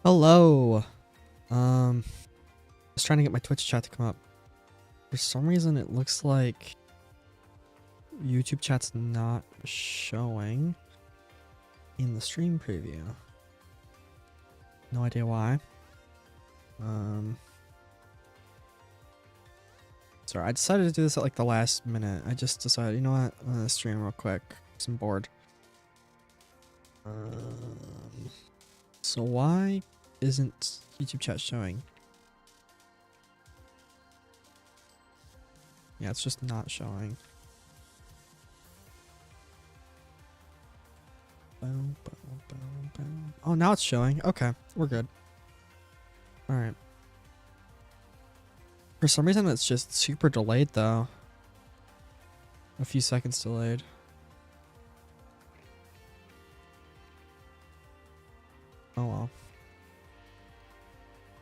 Hello. I was trying to get my Twitch chat to come up. For some reason, it looks like YouTube chat's not showing in the stream preview. No idea why. Sorry, I decided to do this at like the last minute. I just decided, you know what? I'm gonna stream real quick. 'Cause I'm bored. So why isn't YouTube chat showing? Yeah, it's just not showing. Boom, boom, boom, boom. Oh, now it's showing. Okay, we're good. Alright. For some reason, it's just super delayed, though. A few seconds delayed. Oh well.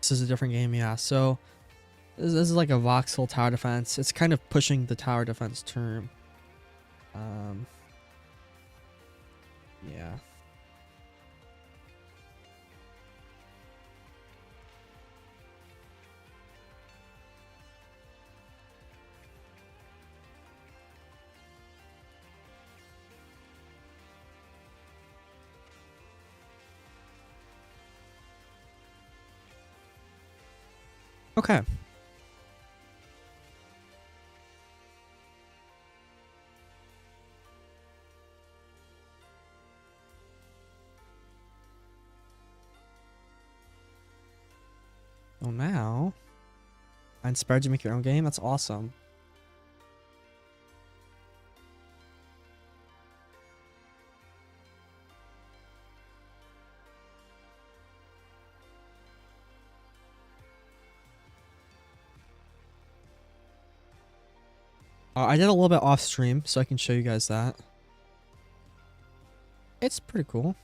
This is a different game, yeah. So, this is like a voxel tower defense. It's kind of pushing the tower defense term. Yeah. Okay. Well, now I inspired you to make your own game. That's awesome. I did a little bit off stream, so I can show you guys that. It's pretty cool.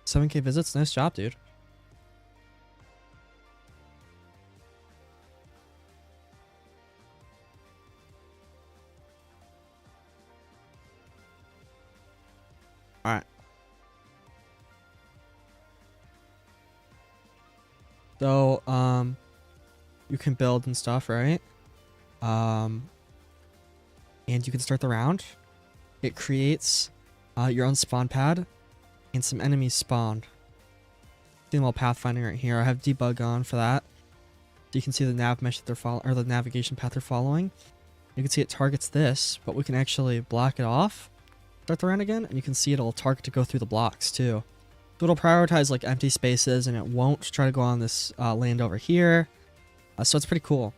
7K visits. Nice job, dude. Alright. So, you can build and stuff, right? And you can start the round. It creates your own spawn pad, and some enemies spawn. Doing a little pathfinding right here. I have debug on for that. So you can see the nav mesh that they're following, or the navigation path they're following. You can see it targets this, but we can actually block it off. Start the round again, and you can see it'll target to go through the blocks too. So it'll prioritize like empty spaces, and it won't try to go on this land over here. So it's pretty cool.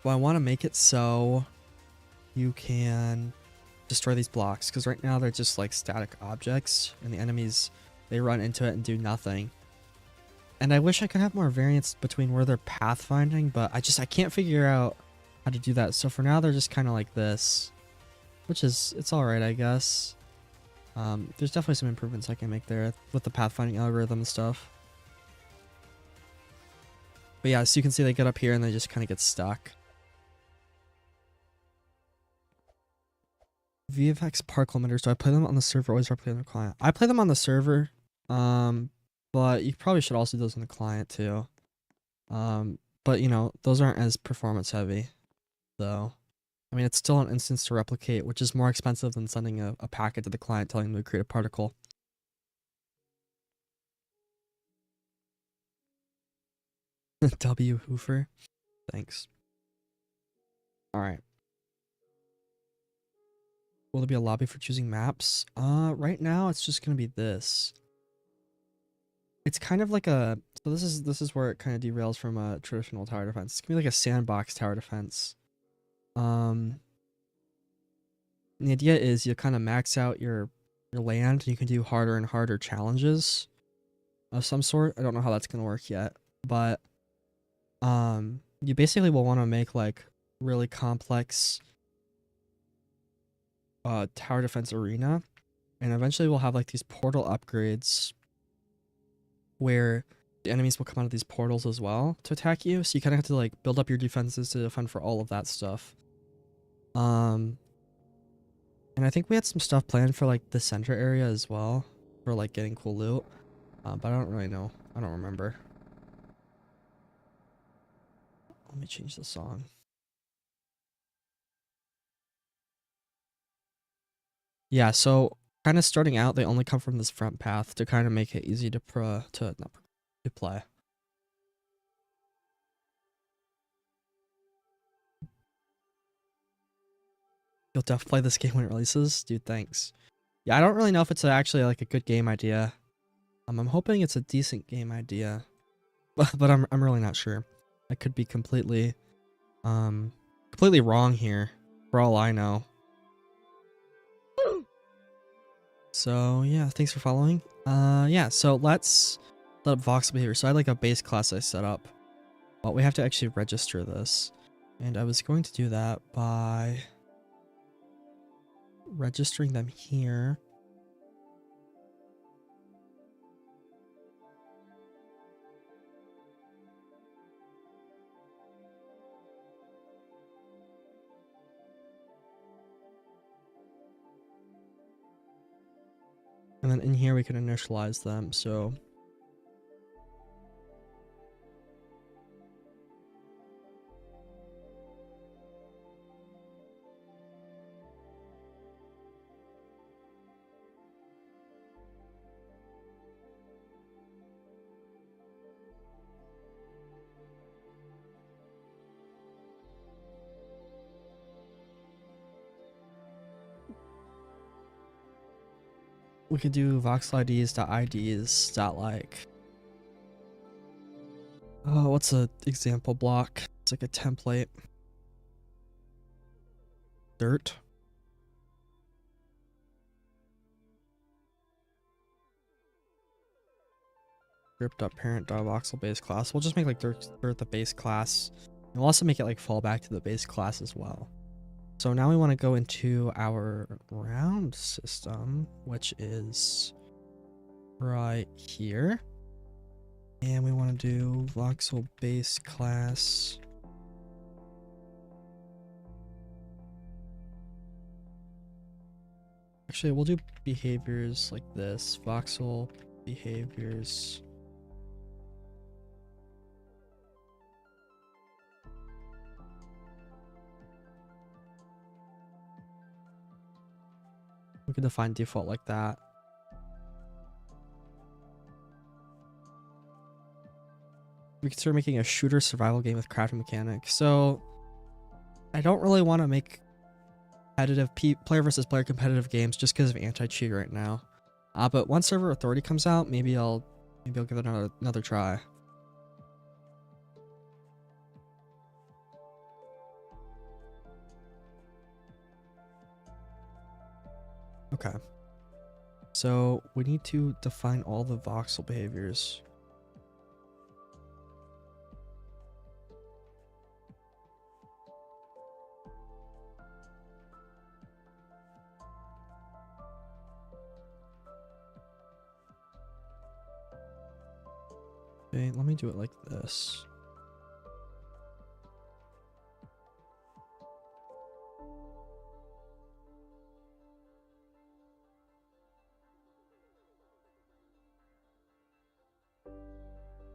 Well, I want to make it so you can destroy these blocks, because right now they're just like static objects, and the enemies, they run into it and do nothing. And I wish I could have more variance between where they're pathfinding, but I can't figure out how to do that. So for now, they're just kind of like this, which is, it's alright, I guess. There's definitely some improvements I can make there with the pathfinding algorithm and stuff. But yeah, so you can see they get up here and they just kind of get stuck. VFX park limiters. Do I play them on the server or always replicate on the client? I play them on the server. But you probably should also do those on the client too. But you know, those aren't as performance heavy, though. I mean, it's still an instance to replicate, which is more expensive than sending a packet to the client telling them to create a particle. W. Hoofer. Thanks. Alright. Will there be a lobby for choosing maps? Right now it's just gonna be this. It's kind of like a, so this is where it kind of derails from a traditional tower defense. It's gonna be like a sandbox tower defense. And the idea is you kind of max out your land, and you can do harder and harder challenges of some sort. I don't know how that's gonna work yet, but you basically will want to make like really complex tower defense arena, and eventually we'll have like these portal upgrades where the enemies will come out of these portals as well to attack you. So you kind of have to like build up your defenses to defend for all of that stuff. And I think we had some stuff planned for like the center area as well, for like getting cool loot. But I don't really know. I don't remember. Let me change the song. Yeah, so kind of starting out, they only come from this front path to kind of make it easy to play. You'll definitely play this game when it releases? Dude, thanks. Yeah, I don't really know if it's actually like a good game idea. I'm hoping it's a decent game idea. But I'm really not sure. I could be completely wrong here, for all I know. So yeah, thanks for following. Yeah, so let's let up voxel behavior. So I had like a base class I set up, but we have to actually register this. And I was going to do that by registering them here. And then in here we can initialize them. So we could do voxel_IDs.IDs. Like, oh, what's a example block? It's like a template. Dirt. Script.parent.voxel base class. We'll just make like dirt the base class. And we'll also make it like fall back to the base class as well. So now we want to go into our round system, which is right here. And we want to do voxel base class. Actually, we'll do behaviors like this. Voxel behaviors. We can define default like that. We can start making a shooter survival game with crafting mechanics. So I don't really want to make competitive player versus player competitive games just because of anti-cheat right now. But once server authority comes out, maybe I'll give it another try. Okay. So we need to define all the voxel behaviors. Okay, let me do it like this.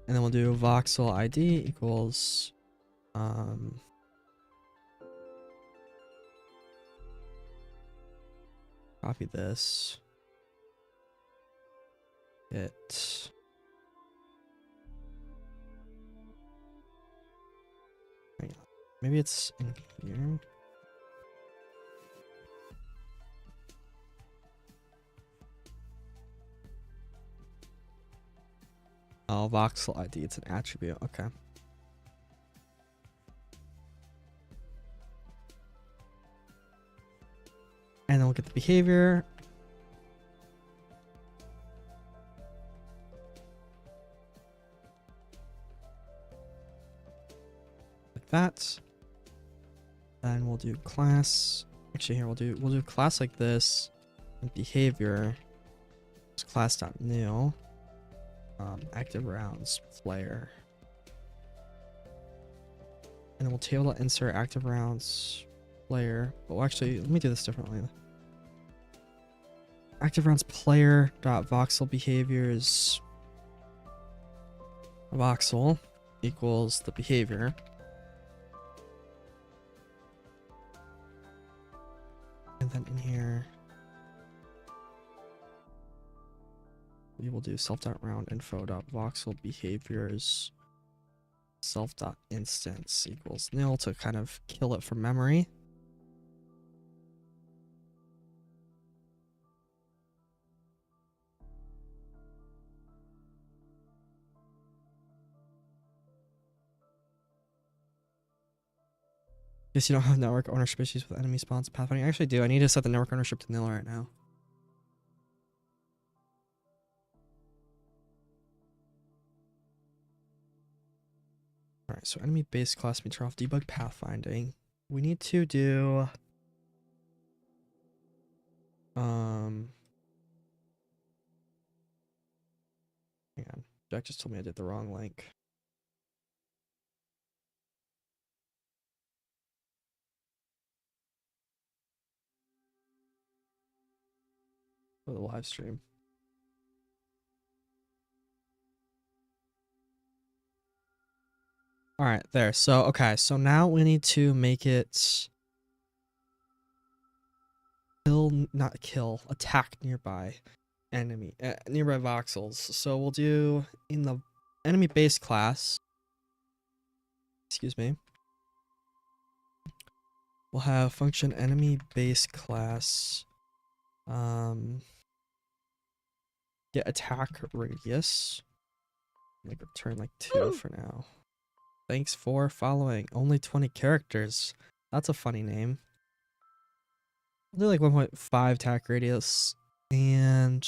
And then we'll do voxel ID equals copy this. Maybe it's in here. Oh, voxel ID, it's an attribute. Okay. And then we'll get the behavior. Like that. Then we'll do class. Actually, here we'll do class like this. And behavior. It's class.new. Active rounds player. And then we'll table insert active rounds player. Well, actually, let me do this differently. Active rounds player dot voxel behaviors voxel equals the behavior. And then in here, we will do self.roundInfo.voxel behaviors self.instance equals nil to kind of kill it from memory. Guess you don't have network ownership issues with enemy spawns pathfinding. I actually do. I need to set the network ownership to nil right now. Alright, so enemy base class meter off debug pathfinding. We need to do hang on. Jack just told me I did the wrong link. For the live stream. All right, there. So, okay. So now we need to make it attack nearby enemy, nearby voxels. So we'll do in the enemy base class, excuse me, we'll have function enemy base class, get attack radius, like return like 2 for now. Thanks for following. Only 20 characters. That's a funny name. We'll do like 1.5 attack radius. And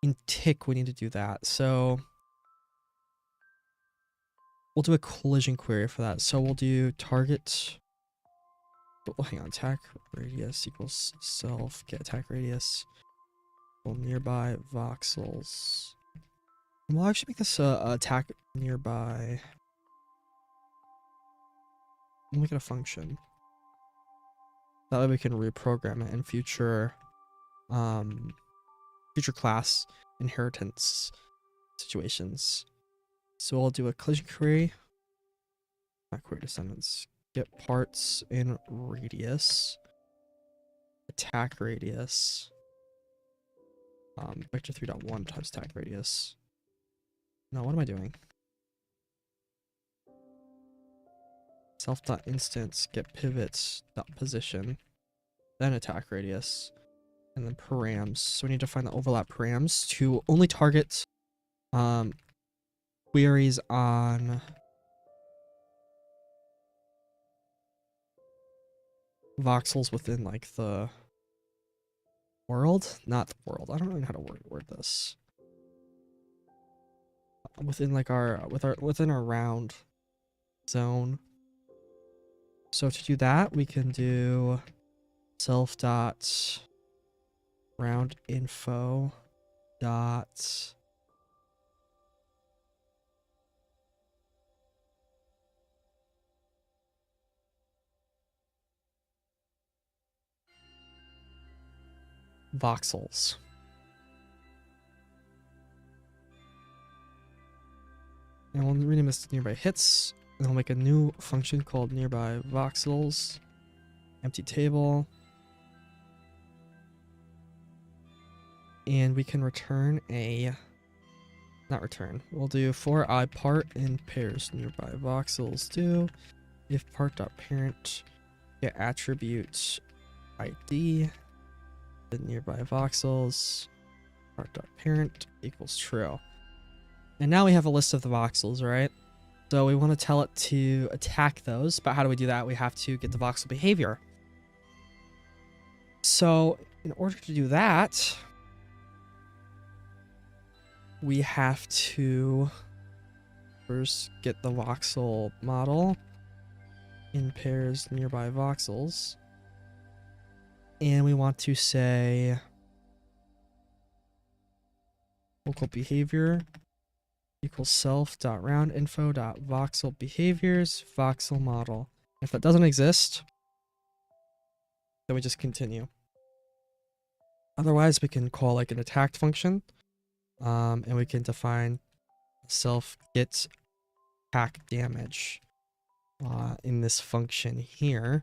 in tick, we need to do that. So we'll do a collision query for that. So we'll do target. Oh, hang on. Attack radius equals self. Get attack radius. Well, nearby voxels. And we'll actually make this attack nearby. We'll make it a function. That way we can reprogram it in future class inheritance situations. So we'll do a collision query. Not query descendants. Get parts in radius. Attack radius. Vector 3.1 times attack radius. No, what am I doing? Self.instance, get pivots, position, then attack radius, and then params. So we need to find the overlap params to only target queries on voxels within like the world, not the world. I don't know how to word this. Within like within our round zone. So to do that, we can do self.roundInfo dot voxels. And we'll rename this to nearby hits. And we'll make a new function called nearby voxels. Empty table. And we can return we'll do for I part in pairs nearby voxels do if part.parent get attribute ID the nearby voxels part.parent equals true. And now we have a list of the voxels, right? So we want to tell it to attack those, but how do we do that? We have to get the voxel behavior. So in order to do that, we have to first get the voxel model in pairs nearby voxels. And we want to say local behavior equals self.roundInfo.voxel behaviors voxel model. If that doesn't exist, then we just continue. Otherwise, we can call like an attacked function, and we can define self get attack damage in this function here.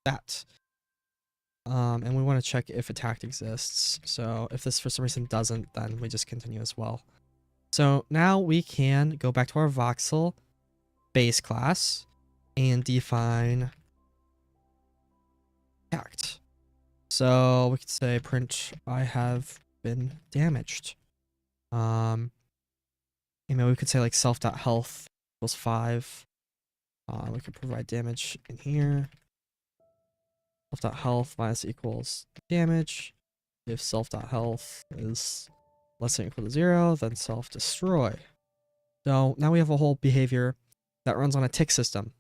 That. And we want to check if attacked exists. So if this for some reason doesn't, then we just continue as well. So now we can go back to our voxel base class and define attacked. So we could say print I have been damaged. You know, we could say like self.health equals 5. We could provide damage in here. Self.health minus equals damage. If self.health is less than or equal to 0, then self-destroy. So now we have a whole behavior that runs on a tick system.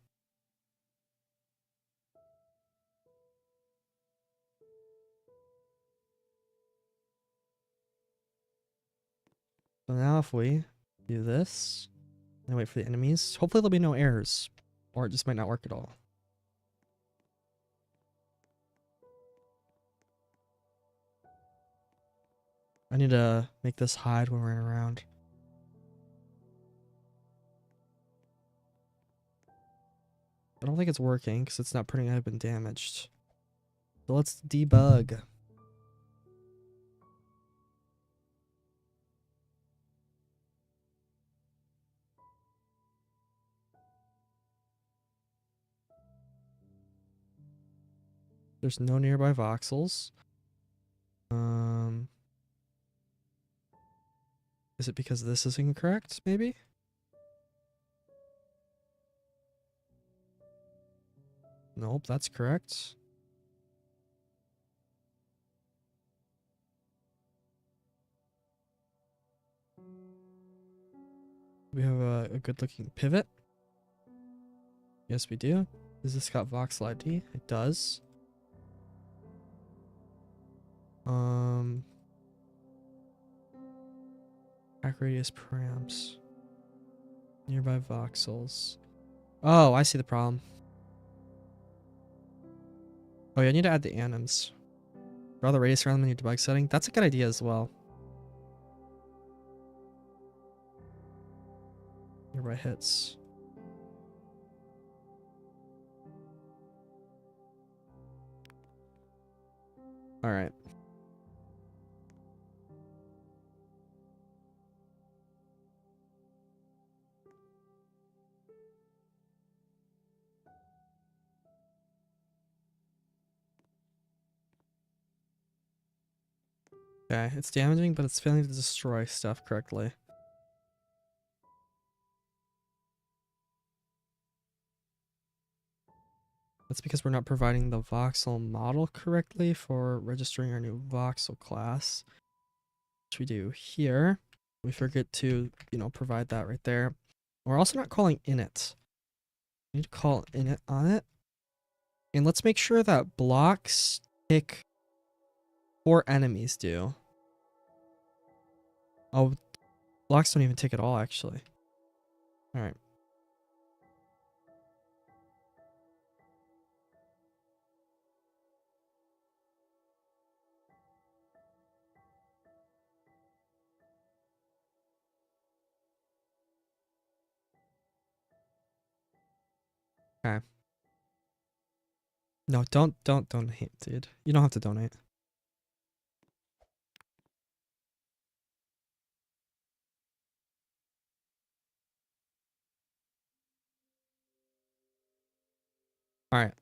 So now if we do this and wait for the enemies, hopefully there'll be no errors, or it just might not work at all. I need to make this hide when we're around. I don't think it's working because it's not printing I've been damaged. So let's debug. There's no nearby voxels. Is it because this is incorrect, maybe? Nope, that's correct. We have a good looking pivot. Yes, we do. Does this got voxel ID? It does. Back radius params. Nearby voxels. Oh, I see the problem. Oh yeah, I need to add the anims. Draw the radius around them in your debug setting. That's a good idea as well. Nearby hits. All right. Okay, it's damaging, but it's failing to destroy stuff correctly. That's because we're not providing the voxel model correctly for registering our new voxel class, which we do here. We forget to, provide that right there. We're also not calling init. We need to call init on it. And let's make sure that blocks tick 4 enemies do. Oh, blocks don't even tick at all, actually. All right. Okay. No, don't donate, dude. You don't have to donate. All right.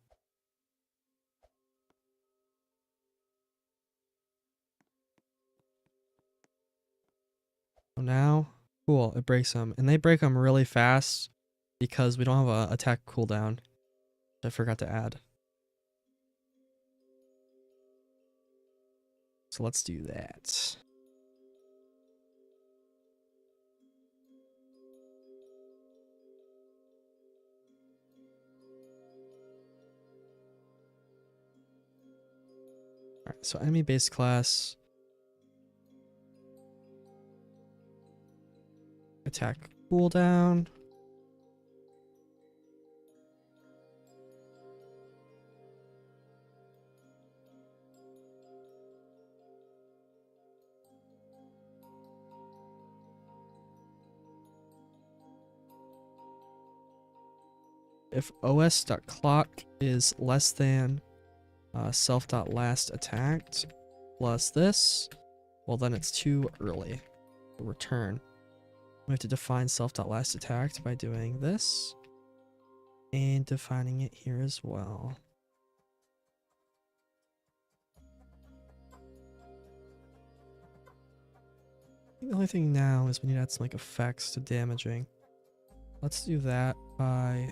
So now, cool, it breaks them. And they break them really fast because we don't have a attack cooldown. I forgot to add. So let's do that. All right, so enemy base class. Attack cooldown. if os.clock is less than self.last attacked plus this, well then it's too early. Return. We have to define self.last attacked by doing this and defining it here as well. The only thing now is we need to add some like effects to damaging. Let's do that by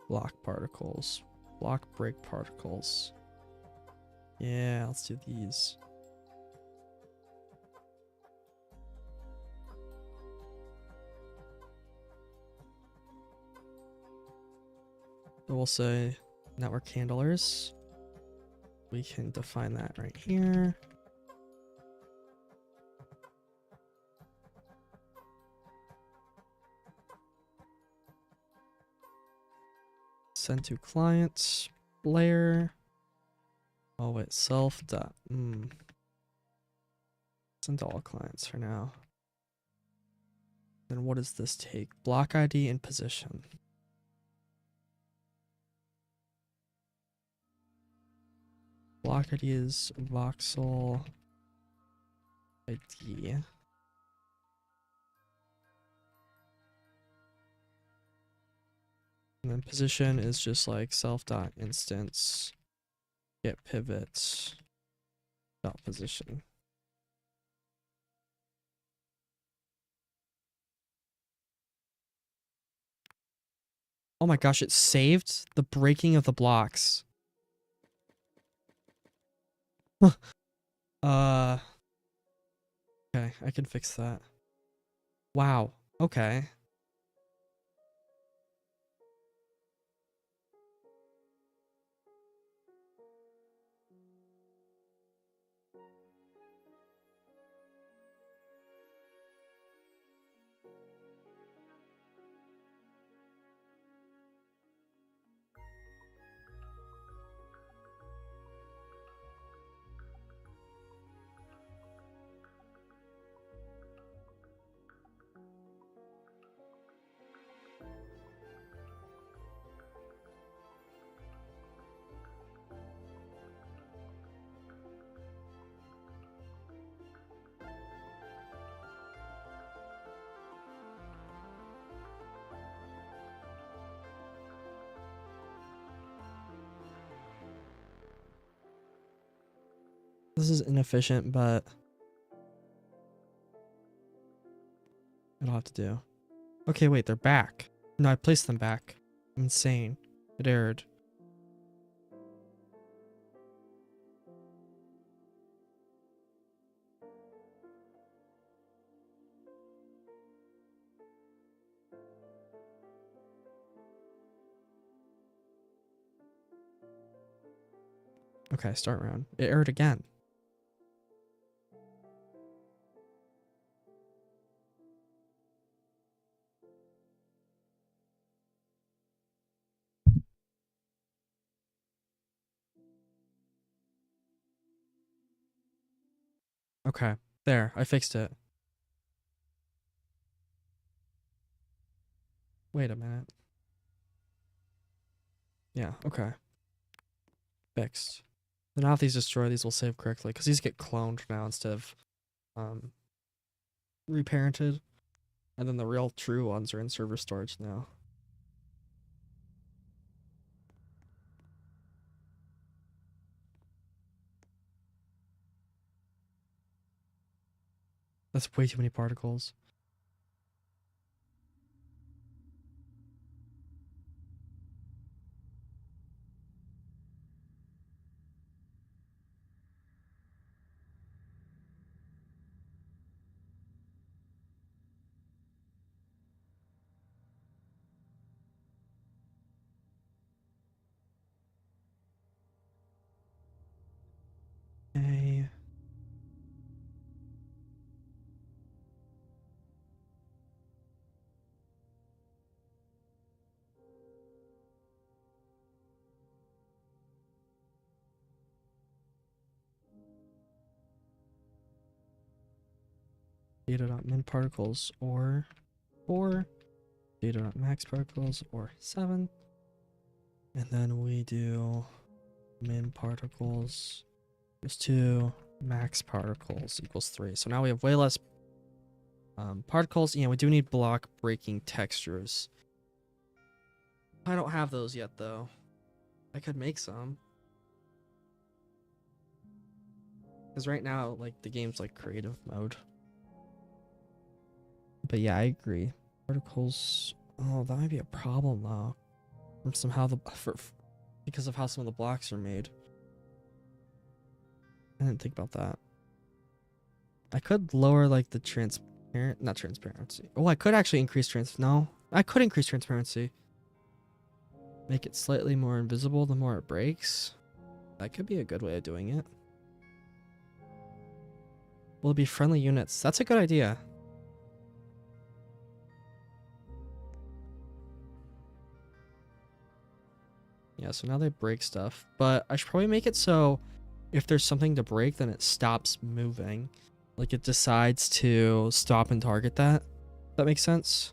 block particles, block break particles. Yeah, let's do these. So we'll say network handlers. We can define that right here. Send to client layer. Oh wait, self dot. Send to all clients for now. Then what does this take? Block ID and position. Block ID is voxel ID. And then position is just like self.instance get pivot dot position. Oh my gosh, it saved the breaking of the blocks. Okay, I can fix that. Wow, okay. This is inefficient, but it'll have to do. Okay, wait, they're back. No, I placed them back. I'm insane. It errored. Okay, start round. It errored again. Okay, there, I fixed it. Wait a minute. Yeah, okay. Fixed. Now if these destroy, these will save correctly, because these get cloned now instead of reparented. And then the real true ones are in server storage now. That's way too many particles. Okay. data.min particles or 4, data.max particles or 7, and then we do min particles equals 2, max particles equals 3. So now we have way less particles. Yeah, we do need block breaking textures. I don't have those yet though. I could make some. Because right now, like, the game's like creative mode. But yeah, I agree. Particles. Oh, that might be a problem though. From somehow because of how some of the blocks are made. I didn't think about that. I could lower like the not transparency. Oh, I could actually increase no. I could increase transparency. Make it slightly more invisible the more it breaks. That could be a good way of doing it. Will it be friendly units? That's a good idea. Yeah, so now they break stuff. But I should probably make it so if there's something to break, then it stops moving. Like it decides to stop and target that. That makes sense?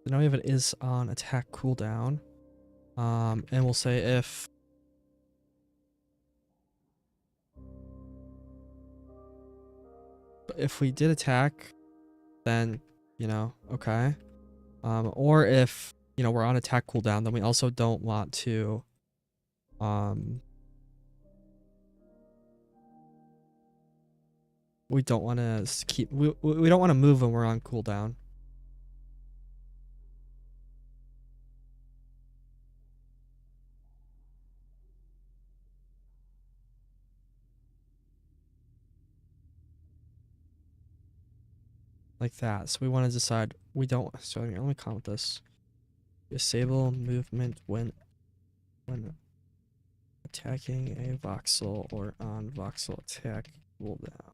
So now we have it is on attack cooldown. And we'll say if we did attack, then, you know, okay. Or if, you know, we're on attack cooldown, then we also don't want to, we don't want to we don't want to move when we're on cooldown. Like that. So we want to decide we don't. So let me comment this. Disable movement when attacking a voxel or on voxel attack cooldown.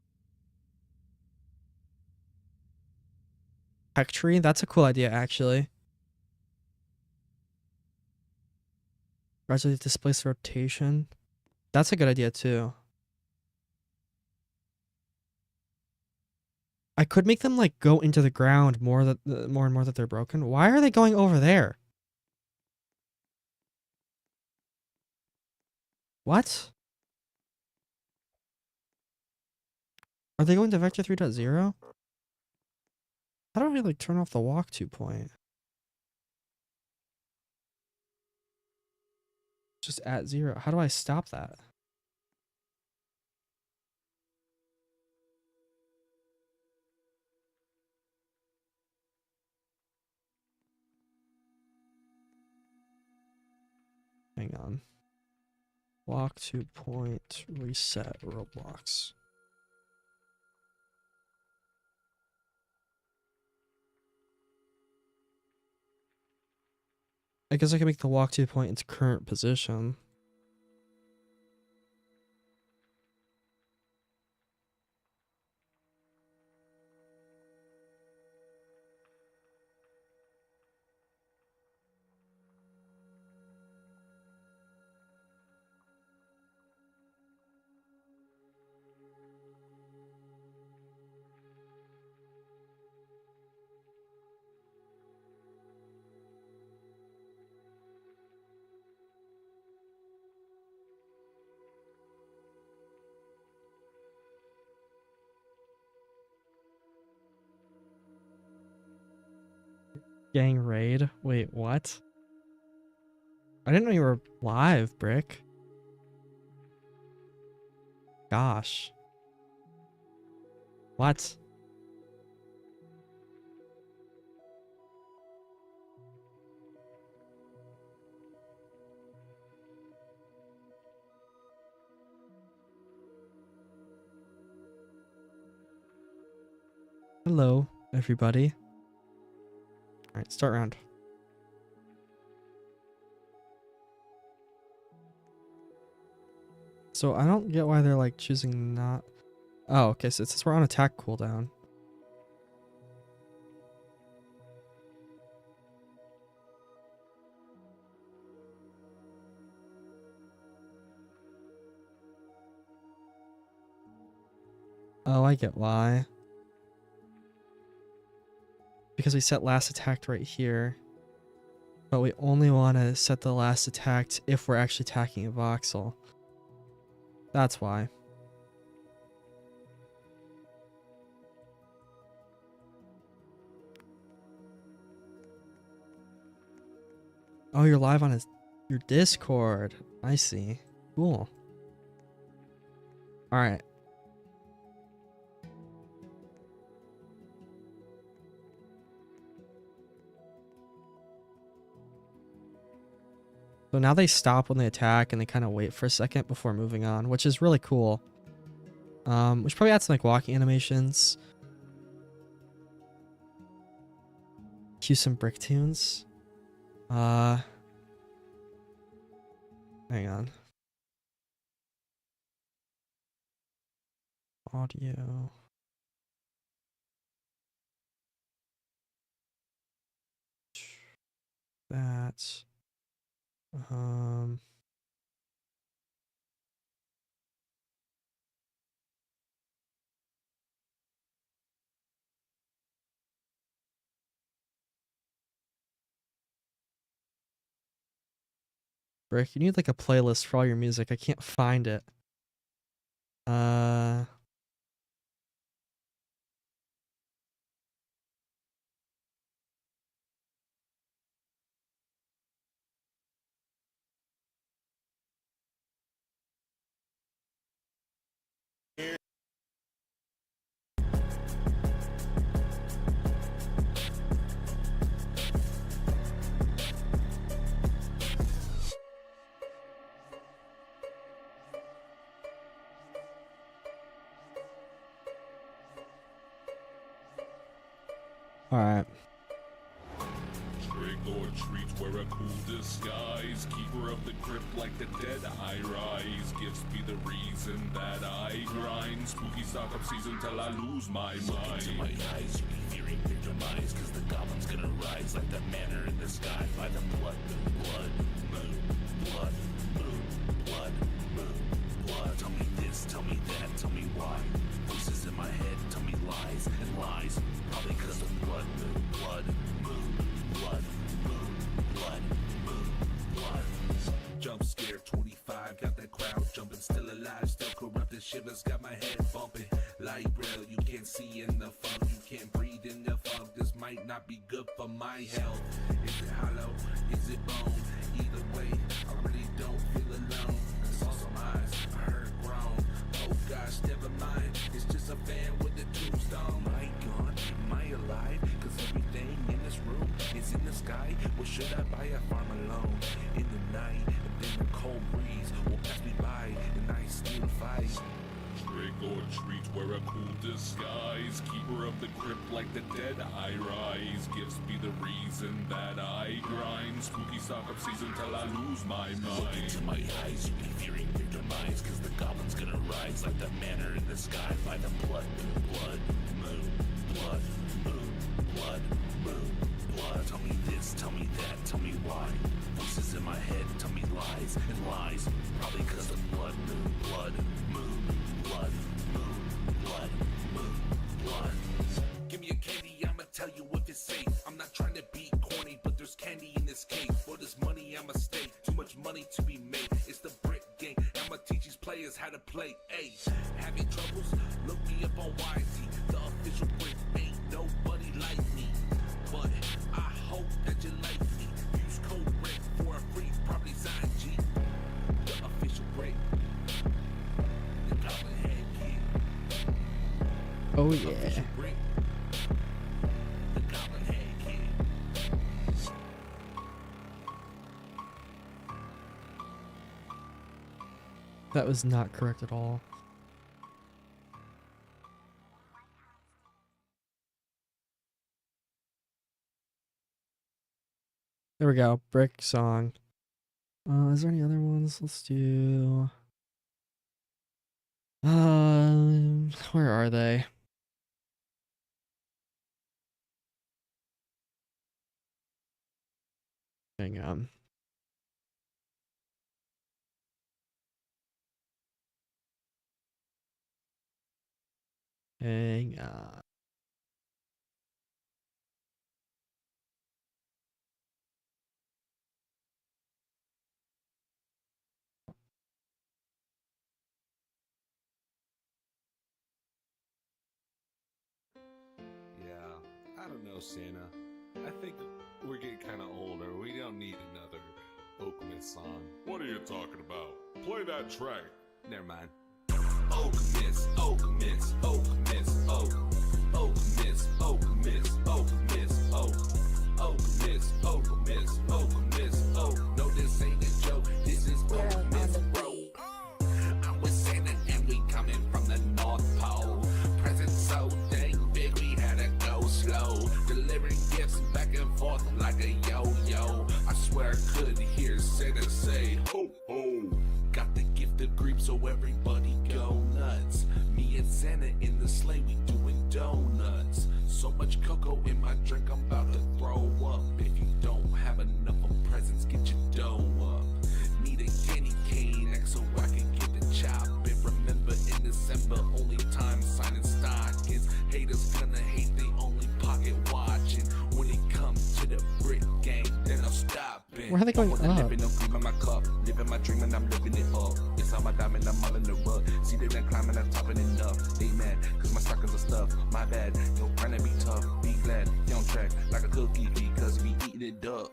Tech tree, that's a cool idea actually. Gradually displace rotation. That's a good idea too. I could make them like go into the ground more and more that they're broken. Why are they going over there? What? Are they going to vector 3.0? How do I like turn off the walk to point? Just at 0. How do I stop that? Hang on. Walk to point reset Roblox. I guess I can make the walk to point its current position. Gang raid? Wait, what? I didn't know you were live, Brick. Gosh. What? Hello, everybody. Alright, start round. So I don't get why they're like choosing not... Oh, okay, so it says we're on attack cooldown. Oh, I get why. Because we set last attacked right here. But we only want to set the last attacked if we're actually attacking a voxel. That's why. Oh, you're live on your Discord. I see. Cool. Alright. So now they stop when they attack and they kind of wait for a second before moving on, which is really cool. We should probably add some like walking animations. Cue some brick tunes. Hang on. Audio. That. Brick, you need like a playlist for all your music. I can't find it. Alright. Trick or treat, wear a cool disguise. Keeper of the crypt like the dead I rise. Gifts be the reason that I grind. Spooky stock up season till I lose my mind. Look into my eyes, you be fearing their demise. Cause the goblin's gonna rise like the manor in the sky. By the blood moon, blood moon, blood moon, blood moon, blood. Tell me this, tell me that, tell me why. Voices in my head tell me lies and lies. Probably cause of blood moon, blood moon, blood moon, blood moon, blood. Jump scare 25, got that crowd jumping, still alive, still corrupted, shivers, got my head bumping. Light rail, you can't see in the fog, you can't breathe in the fog. This might not be good for my health. Is it hollow? Is it bone? Either way, I really don't feel alone. I saw some eyes, I heard groan. Oh gosh, never mind. It's just a fan with a tombstone. Am I gone? Am I alive? Cause everything in this room is in the sky. Or should I buy a farm alone in the night? And then the cold breeze will pass me by and I still fight. Trick or treat, wear a cool disguise. Keeper of the crypt like the dead I rise. Gifts be the reason that I grind. Spooky stock up season till I lose my mind. Look into my eyes, you be fearing their demise. Cause the goblin's gonna rise like the manor in the sky. By the blood moon, blood moon, blood moon, blood moon, blood. Tell me this, tell me that, tell me why. Voices in my head tell me lies and lies. Probably cause of blood moon, blood moon, blood moon, blood moon, blood. Give me a candy, I'ma tell you if it's safe. I'm not trying to be corny, but there's candy in this cake. For this money, I'ma stay. Too much money to be made. It's the brick game. I'ma teach these players how to play. Ayy, having troubles? Look me up on YT. The official brick ain't nobody like me. But I hope Oh yeah. That was not correct at all. There we go. Brick song. Is there any other ones? Let's do. Where are they? Hang on. Hang on. Yeah, I don't know, Santa. I think we're getting kind of older. We don't need another Oakman song. What are you talking about? Play that track. Never mind. Oakmas, Oakmas, Oakmas, Oak. Oakmas, Oakmas, Oakmas, Oak. Oakmas, Oakmas, Oakmas, Oak. No, this ain't a joke. This is Oakmas, bro. I'm with Santa and we coming from the North Pole. Presents so dang big we had to go slow. Delivering gifts back and forth like a yo-yo. I swear I could hear Santa say, ho, ho. Got the gift of grief so everybody go nuts. Me and Santa in the sleigh, we doing donuts. So much cocoa in my drink, I'm about to throw up. If you don't have enough of presents, get your dough up. Need a candy cane X so I can get the chop. And remember in December, only time signing stockings. Haters gonna hate, they only pocket watching. When it comes to the brick gang, then I'll stop it. Where are they going up? Living no cream in my cup, living my dream and I'm living it up. It's on my diamond, I'm all in the rug. See they been climbing, I'm topping it up. They mad, cause my stockings are stuffed. My bad, yo, trying to be tough. Be glad, you on track like a cookie because we eating it up.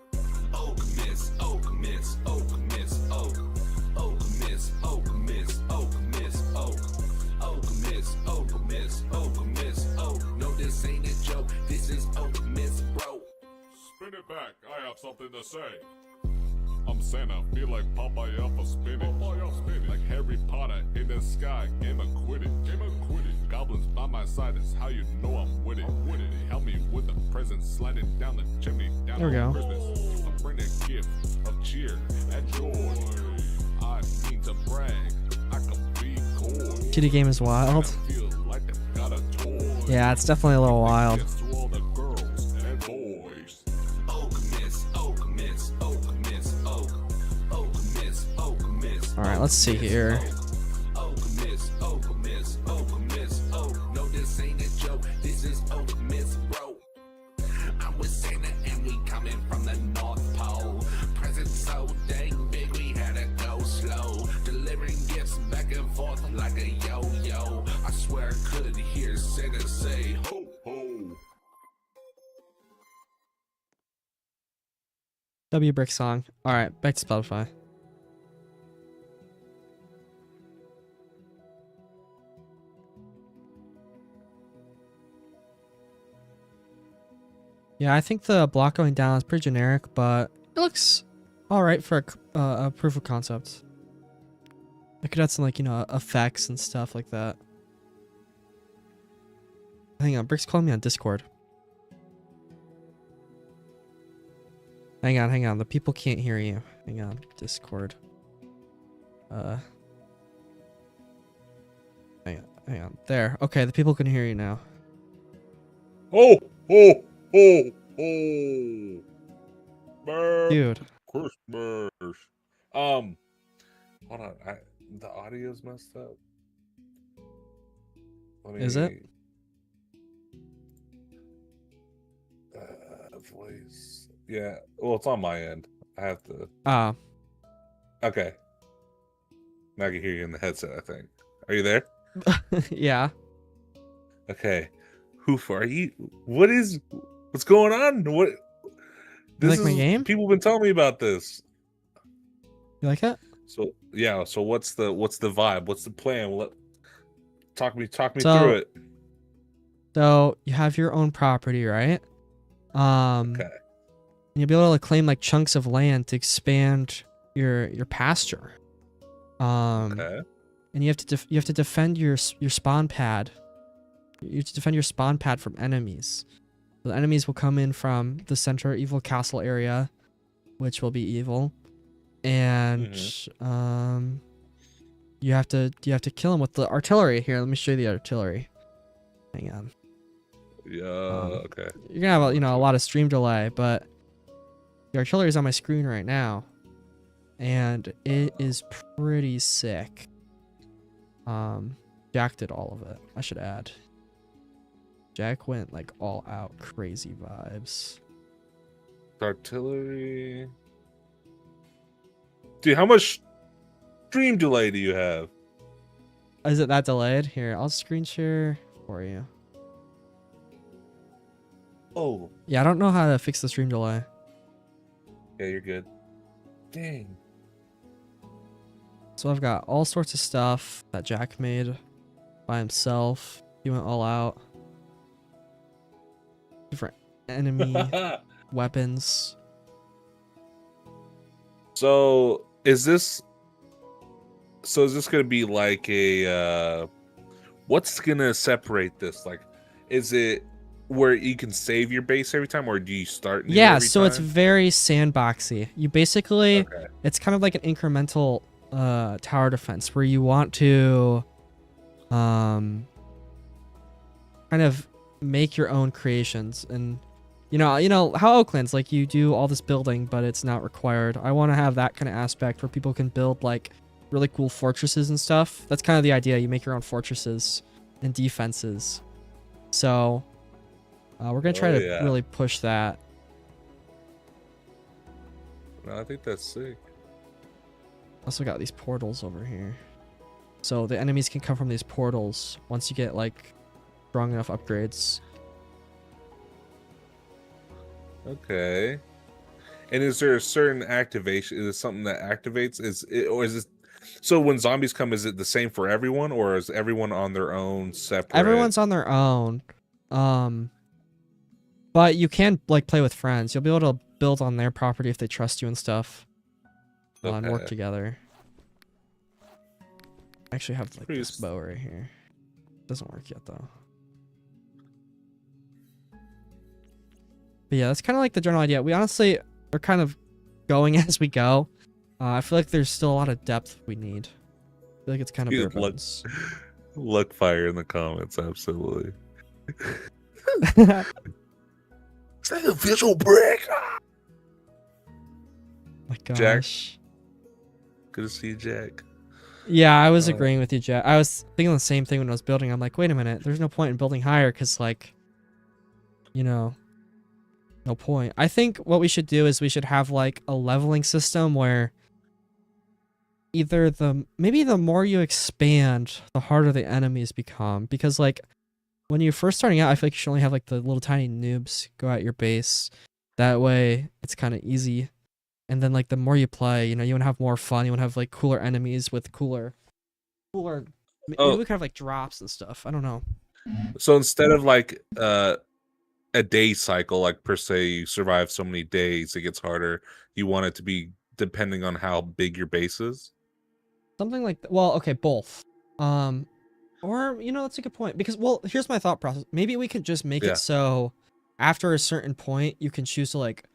Oakmas, Oakmas, Oakmas, Oak. Oakmas, Oakmas, Oakmas, Oak. Oakmas, Oakmas, Oakmas, Oak. No, this ain't a joke, this is Oakmas, bro. Spin it back, I have something to say. I'm Santa, feel like Popeye for spinning. Like Harry Potter in the sky, game of Quidditch. Goblins by my side is how you know I'm with it. They help me with the presents sliding down the chimney. Down There we on go. Christmas. I bring a gift of cheer and joy. I mean to brag, I can be coy. Kitty game is wild. I feel like I've got a toy. Yeah, it's definitely a little wild. Gifts to all the girls and boys. Oakmas, Oakmas, Oakmas, Oak. Oakmas, Oakmas. All right, let's see here. Oakmas, Oakmas, Oakmas, Oak. No, this ain't a joke. This is Oakmas, bro. I'm with Santa and we coming from the North Pole. Presents so dang big we had to go slow. Delivering gifts back and forth like a yo-yo. I swear I could hear Santa say, ho, ho. W Brick song. All right, back to Spotify. Yeah, I think the block going down is pretty generic, but it looks all right for a proof of concept. I could add some, like, you know, effects and stuff like that. Hang on, Brick's calling me on Discord. Hang on. The people can't hear you. Hang on, Discord. Hang on. There. Okay, the people can hear you now. Ho, ho, ho, ho. Merry Dude. Christmas. Hold on. The audio's messed up. Is it? Voice. Yeah. Well, it's on my end. I have to. Ah. Okay. Now I can hear you in the headset, I think. Are you there? Yeah. Okay. Hoof, are you? What's going on? What? You like my game? People have been telling me about this. You like it? So yeah. So what's the vibe? What's the plan? Talk me So- through it. So you have your own property, right? Okay. And you'll be able to claim like chunks of land to expand your pasture. Okay. And you have to defend your spawn pad. You have to defend your spawn pad from enemies. The enemies will come in from the center evil castle area, which will be evil, and you have to kill them with the artillery. Here, let me show you the artillery. Hang on. Yeah. Okay. You're gonna have a lot of stream delay, but the artillery is on my screen right now, and it is pretty sick. Jack did all of it. I should add. Jack went like all out crazy vibes. Artillery. Dude, how much stream delay do you have? Is it that delayed? Here, I'll screen share for you. Oh. Yeah, I don't know how to fix the stream delay. Yeah, you're good. Dang. So I've got all sorts of stuff that Jack made by himself. He went all out. Different enemy weapons. So is this gonna be like a what's gonna separate this? Like, is it where you can save your base every time, or do you start new every So time? it's very sandboxy. You basically Okay. it's kind of like an incremental tower defense where you want to kind of make your own creations. And you know how Oakland's like, you do all this building but it's not required. I want to have that kind of aspect where people can build like really cool fortresses and stuff. That's kind of the idea. You make your own fortresses and defenses. So we're gonna try to really push that. No, I think that's sick. Also got these portals over here, so the enemies can come from these portals once you get like strong enough upgrades. Okay. And is there a certain activation? Is it something that activates? Or is it so when zombies come? Is it the same for everyone, or is everyone on their own separate? Everyone's on their own, but you can like play with friends. You'll be able to build on their property if they trust you and stuff. And work together. I actually have like this bow right here. Doesn't work yet though. But yeah, that's kind of like the general idea. We honestly are kind of going as we go. I feel like there's still a lot of depth we need. I feel like it's kind of bare bones. Luck fire in the comments, absolutely. Is that a visual break? My gosh. Jack. Good to see you, Jack. Yeah, I was agreeing with you, Jack. I was thinking the same thing when I was building. I'm like, wait a minute, there's no point in building higher because, like, no point. I think what we should do is we should have like a leveling system where either maybe the more you expand, the harder the enemies become. Because like when you're first starting out, I feel like you should only have like the little tiny noobs go at your base. That way it's kind of easy. And then like the more you play, you want to have more fun. You want to have like cooler enemies with cooler. Maybe we could have like drops and stuff. I don't know. So instead of like a day cycle, like per se, you survive so many days, it gets harder. You want it to be depending on how big your base is. Something like that. Well, okay, both. Or that's a good point because here's my thought process. Maybe we could just make it so after a certain point you can choose to like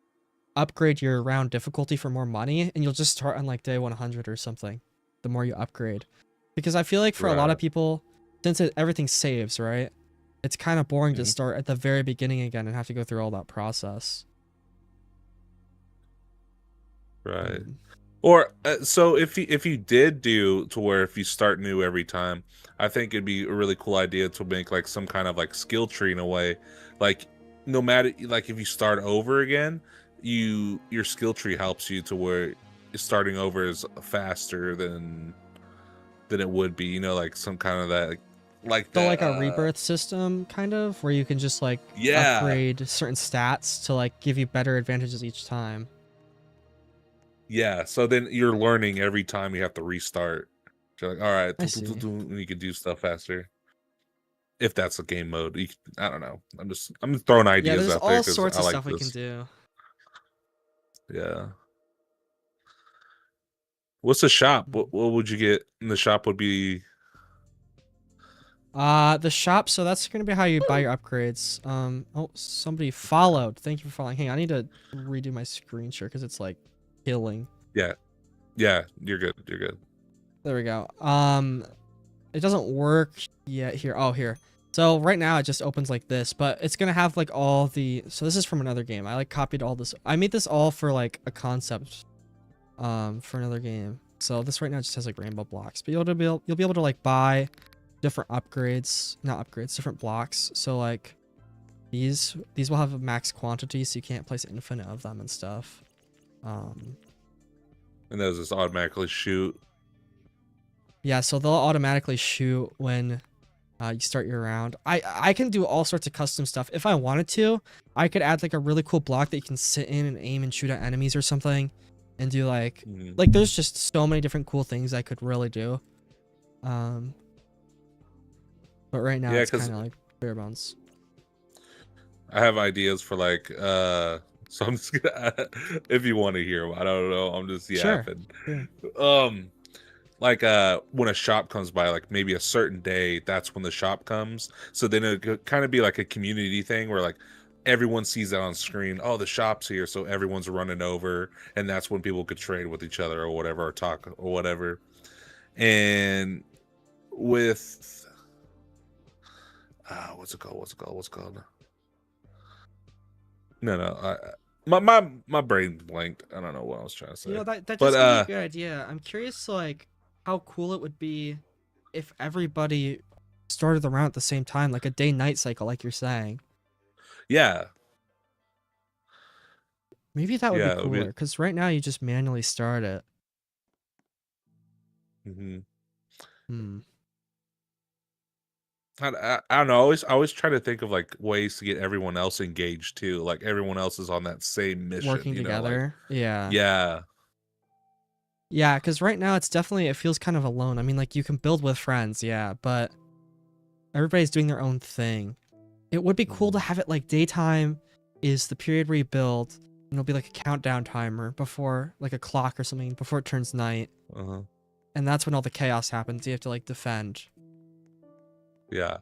upgrade your round difficulty for more money, and you'll just start on like day 100 or something the more you upgrade. Because I feel like for a lot of people, since everything saves, right, it's kind of boring to start at the very beginning again and have to go through all that process. Right. Or so if you did do to where if you start new every time, I think it'd be a really cool idea to make like some kind of like skill tree in a way, like no matter like if you start over again, your skill tree helps you to where starting over is faster than it would be, like some kind of that like a rebirth system kind of where you can just like upgrade certain stats to like give you better advantages each time. Yeah, so then you're learning every time you have to restart. You're like, all right, and you can do stuff faster. if that's a game mode. I don't know. I'm throwing Yeah, ideas there's out there all because sorts I of like stuff we can this. do. Yeah. What's the shop? What would you get in the shop? Would be The shop, so that's gonna be how you buy your upgrades. Oh, somebody followed. Thank you for following. Hang on, I need to redo my screen share because it's like killing. yeah, yeah. You're good. You're good. There we go. It doesn't work yet here. Oh, here. So right now it just opens like this, but it's gonna have like all the. So this is from another game. I like copied all this. I made this all for like a concept, for another game. So this right now just has like rainbow blocks, but you'll be able to like buy different upgrades, not upgrades, different blocks. So like these will have a max quantity, so you can't place infinite of them and stuff. And those just automatically shoot. Yeah, so they'll automatically shoot when you start your round. I can do all sorts of custom stuff. If I wanted to, I could add like a really cool block that you can sit in and aim and shoot at enemies or something, and do like there's just so many different cool things I could really do. But right now it's kind of like bare bones. I have ideas for like so I'm just gonna if you want to hear them, I don't know, I'm just yapping. Sure. Like when a shop comes by, like maybe a certain day, that's when the shop comes. So then it could kind of be like a community thing where like everyone sees that on screen. Oh, the shop's here, so everyone's running over, and that's when people could trade with each other or whatever, or talk or whatever. And with what's it called? No, my brain blanked. I don't know what I was trying to say. You know, that but just gives me a good idea. I'm curious to like how cool it would be if everybody started the round at the same time, like a day-night cycle, like you're saying. Yeah. Maybe that would be cooler, because right now you just manually start it. I don't know. I always try to think of like ways to get everyone else engaged too. Like everyone else is on that same mission. Working together. Like, yeah. Yeah. Yeah, because right now it feels kind of alone. I mean, like you can build with friends, yeah, but everybody's doing their own thing. It would be cool to have it like daytime is the period where you build, and it'll be like a countdown timer before, like a clock or something, before it turns night. And that's when all the chaos happens. You have to like defend. Yeah.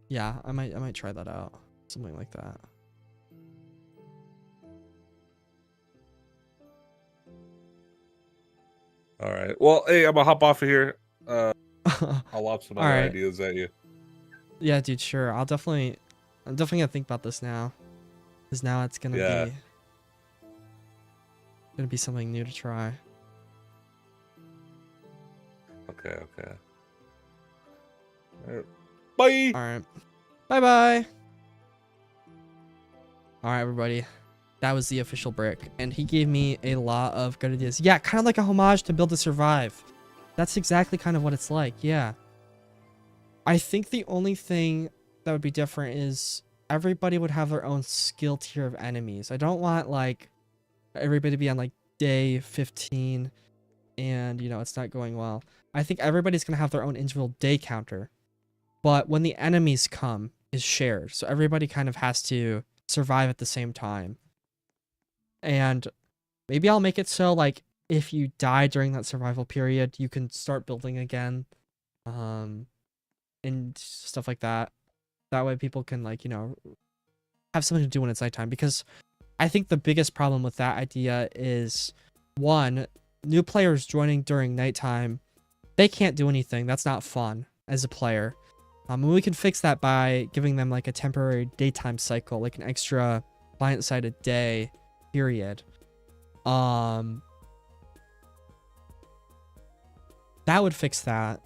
Yeah, I might try that out. Something like that. All right. Well, hey, I'm gonna hop off of here. I'll lob some other ideas at you. Yeah, dude, sure. I'm definitely gonna think about this now. Because now it's gonna be something new to try. Okay. All right. Bye. All right. Bye. All right, everybody. That was the official brick, and he gave me a lot of good ideas. Yeah, kind of like a homage to Build to Survive. That's exactly kind of what it's like. Yeah. I think the only thing that would be different is everybody would have their own skill tier of enemies. I don't want like everybody to be on like day 15 and it's not going well. I think everybody's gonna have their own individual day counter, but when the enemies come is shared, so everybody kind of has to survive at the same time. And maybe I'll make it so like if you die during that survival period, you can start building again, and stuff like that. That way people can like have something to do when it's nighttime, because I think the biggest problem with that idea is, one, new players joining during nighttime, they can't do anything. That's not fun as a player. And we can fix that by giving them like a temporary daytime cycle, like an extra client-sided day period. That would fix that.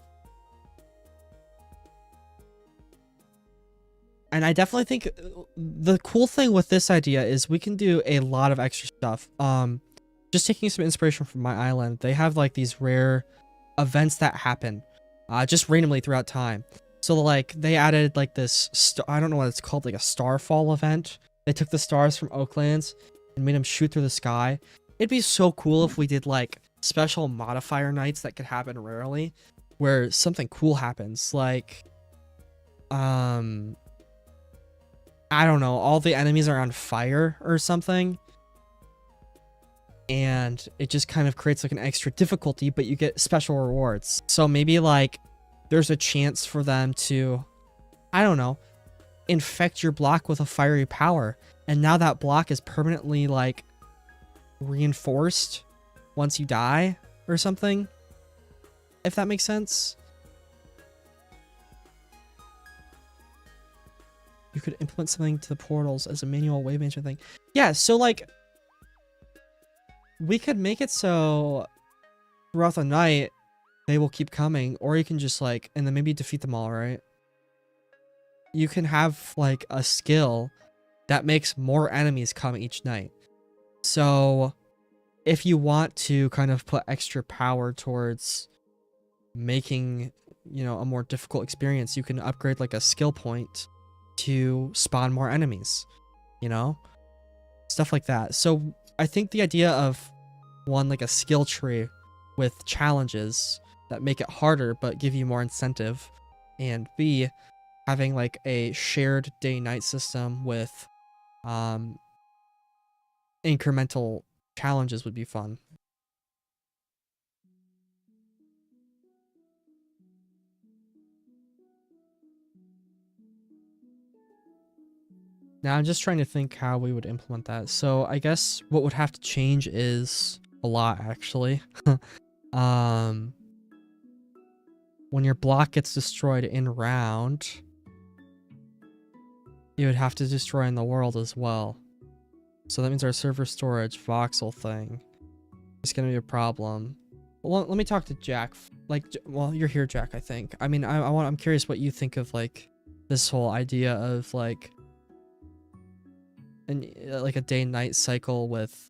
And I definitely think the cool thing with this idea is we can do a lot of extra stuff. Just taking some inspiration from my island, they have like these rare events that happen just randomly throughout time. So like they added like this I don't know what it's called, like a starfall event. They took the stars from Oaklands and made them shoot through the sky. it'd be so cool if we did like special modifier nights that could happen rarely, where something cool happens, like I don't know, all the enemies are on fire or something, and it just kind of creates like an extra difficulty, but you get special rewards. So maybe like there's a chance for them to, I don't know, infect your block with a fiery power, and now that block is permanently like reinforced once you die or something, if that makes sense. You could implement something to the portals as a manual wave management thing. Yeah, so like we could make it so throughout the night they will keep coming, or you can just like, and then maybe defeat them all, right? You can have like a skill that makes more enemies come each night. So if you want to kind of put extra power towards making, you know, a more difficult experience, you can upgrade like a skill point to spawn more enemies, you know, stuff like that. So I think the idea of one, like a skill tree with challenges that make it harder but give you more incentive, and B, having like a shared day-night system with incremental challenges would be fun. Now I'm just trying to think how we would implement that. So I guess what would have to change is a lot, actually. When your block gets destroyed in round, you would have to destroy in the world as well. So that means our server storage voxel thing is going to be a problem. Well, let me talk to Jack. Like, well, you're here, Jack, I think. I mean, I'm curious what you think of like this whole idea of like like a day-night cycle with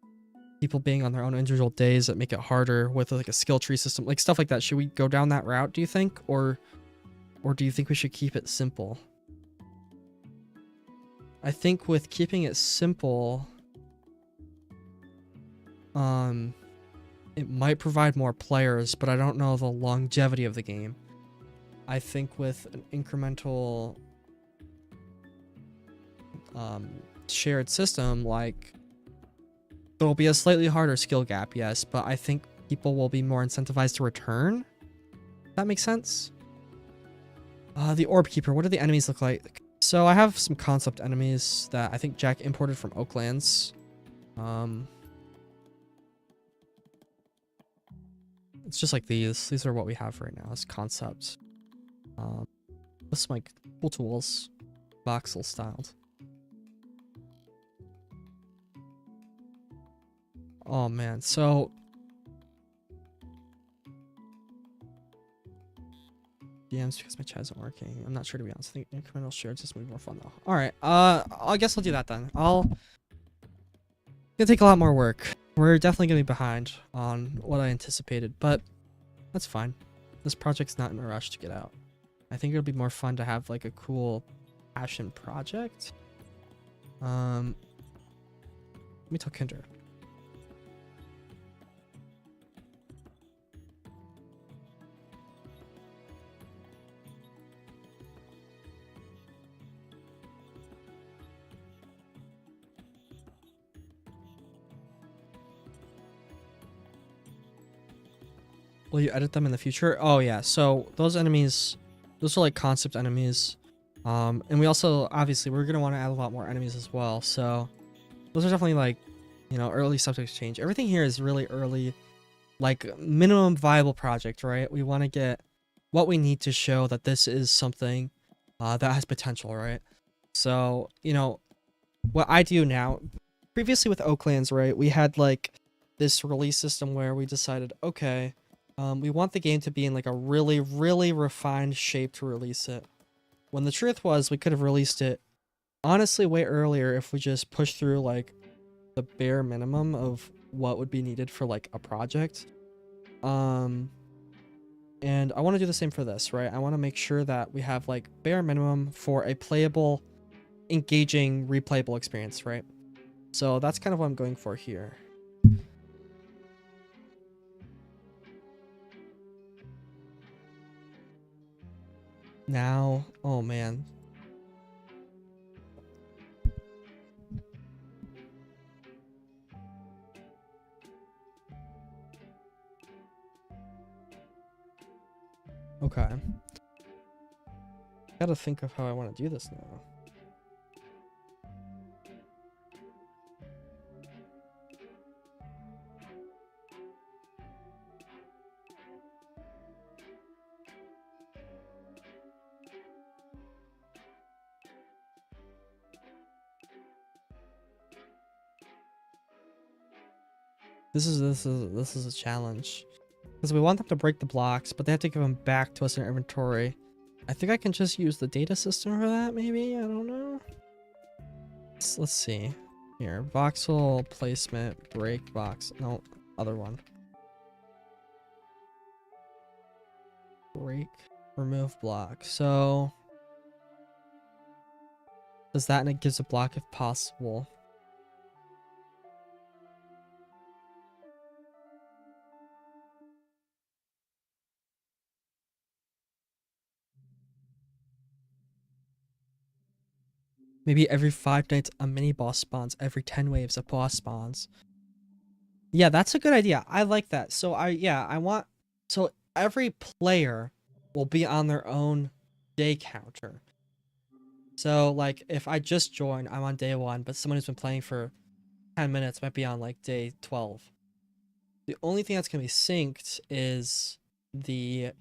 people being on their own individual days that make it harder, with like a skill tree system, like stuff like that. Should we go down that route, do you think, or do you think we should keep it simple? I think with keeping it simple, it might provide more players, but I don't know the longevity of the game. I think with an incremental shared system, like, there'll be a slightly harder skill gap, yes, but I think people will be more incentivized to return. That makes sense. The Orb Keeper, what do the enemies look like? So I have some concept enemies that I think Jack imported from Oaklands. It's just like these. These are what we have right now as concepts. This is my cool tools, voxel styled. Oh man, so DMs because my chat isn't working. I'm not sure, to be honest. I think incremental shared system would be more fun though. All right, I guess I'll do that then. It's gonna take a lot more work. We're definitely gonna be behind on what I anticipated, but that's fine. This project's not in a rush to get out. I think it'll be more fun to have like a cool passion project. Let me tell Kinder. Will you edit them in the future? Oh yeah, so those enemies, those are like concept enemies. And we also, obviously, we're going to want to add a lot more enemies as well. So those are definitely like, you know, early subject change. Everything here is really early, like minimum viable project, right? We want to get what we need to show that this is something that has potential, right? So, you know, what I do now, previously with Oaklands, right, we had like this release system where we decided, okay, we want the game to be in like a really, really refined shape to release it. When the truth was, we could have released it honestly way earlier if we just pushed through like the bare minimum of what would be needed for like a project. And I want to do the same for this, right? I want to make sure that we have like bare minimum for a playable, engaging, replayable experience, right? So that's kind of what I'm going for here. now. Oh man. Okay. Gotta think of how I want to do this now. This is a challenge. Because we want them to break the blocks, but they have to give them back to us in our inventory. I think I can just use the data system for that, maybe? I don't know. Let's see. Here, voxel placement, break box. No, other one. Break, remove block. So, does that, and it gives a block if possible. Maybe every 5 nights a mini boss spawns, every 10 waves a boss spawns. Yeah, that's a good idea. I like that. So I want, so every player will be on their own day counter. So like if I just joined, I'm on day 1, but someone who's been playing for 10 minutes might be on like day 12. The only thing that's going to be synced is the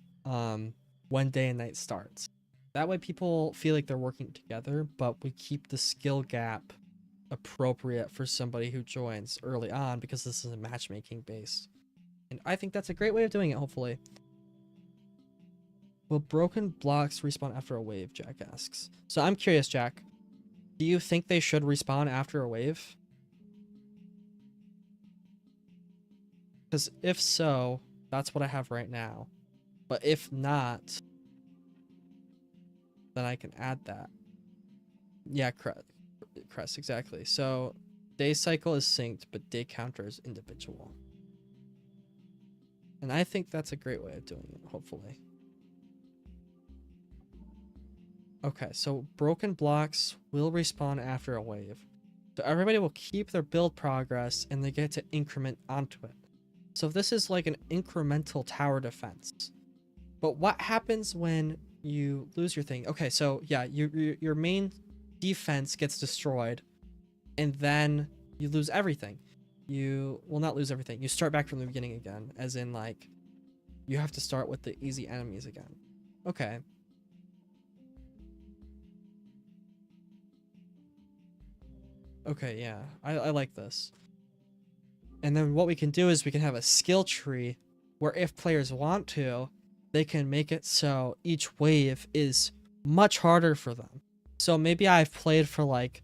when day and night starts. That way people feel like they're working together, but we keep the skill gap appropriate for somebody who joins early on because this is a matchmaking based. And I think that's a great way of doing it, hopefully. Will broken blocks respawn after a wave, Jack asks. So I'm curious, Jack. Do you think they should respawn after a wave? Because if so, that's what I have right now. But if not, then I can add that. Yeah, Crest, exactly. So day cycle is synced, but day counter is individual. And I think that's a great way of doing it, hopefully. Okay, so broken blocks will respawn after a wave. So everybody will keep their build progress and they get to increment onto it. So this is like an incremental tower defense. But what happens when you lose your thing? Okay, so yeah, your main defense gets destroyed and then you lose everything. You will not lose everything. You start back from the beginning again, as in like you have to start with the easy enemies again. Okay. Okay, yeah. I like this. And then what we can do is we can have a skill tree where if players want to, they can make it so each wave is much harder for them. So maybe I've played for like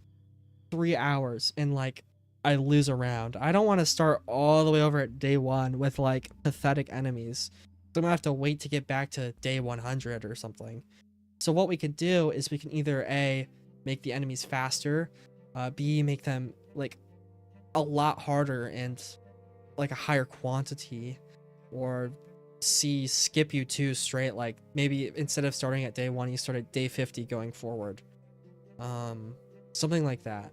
3 hours and like I lose a round. I don't want to start all the way over at day 1 with like pathetic enemies. So I'm gonna have to wait to get back to day 100 or something. So what we can do is we can either A, make the enemies faster, B, make them like a lot harder and like a higher quantity, or C, skip you 2 straight, like maybe instead of starting at day 1 you start at day 50 going forward. Something like that.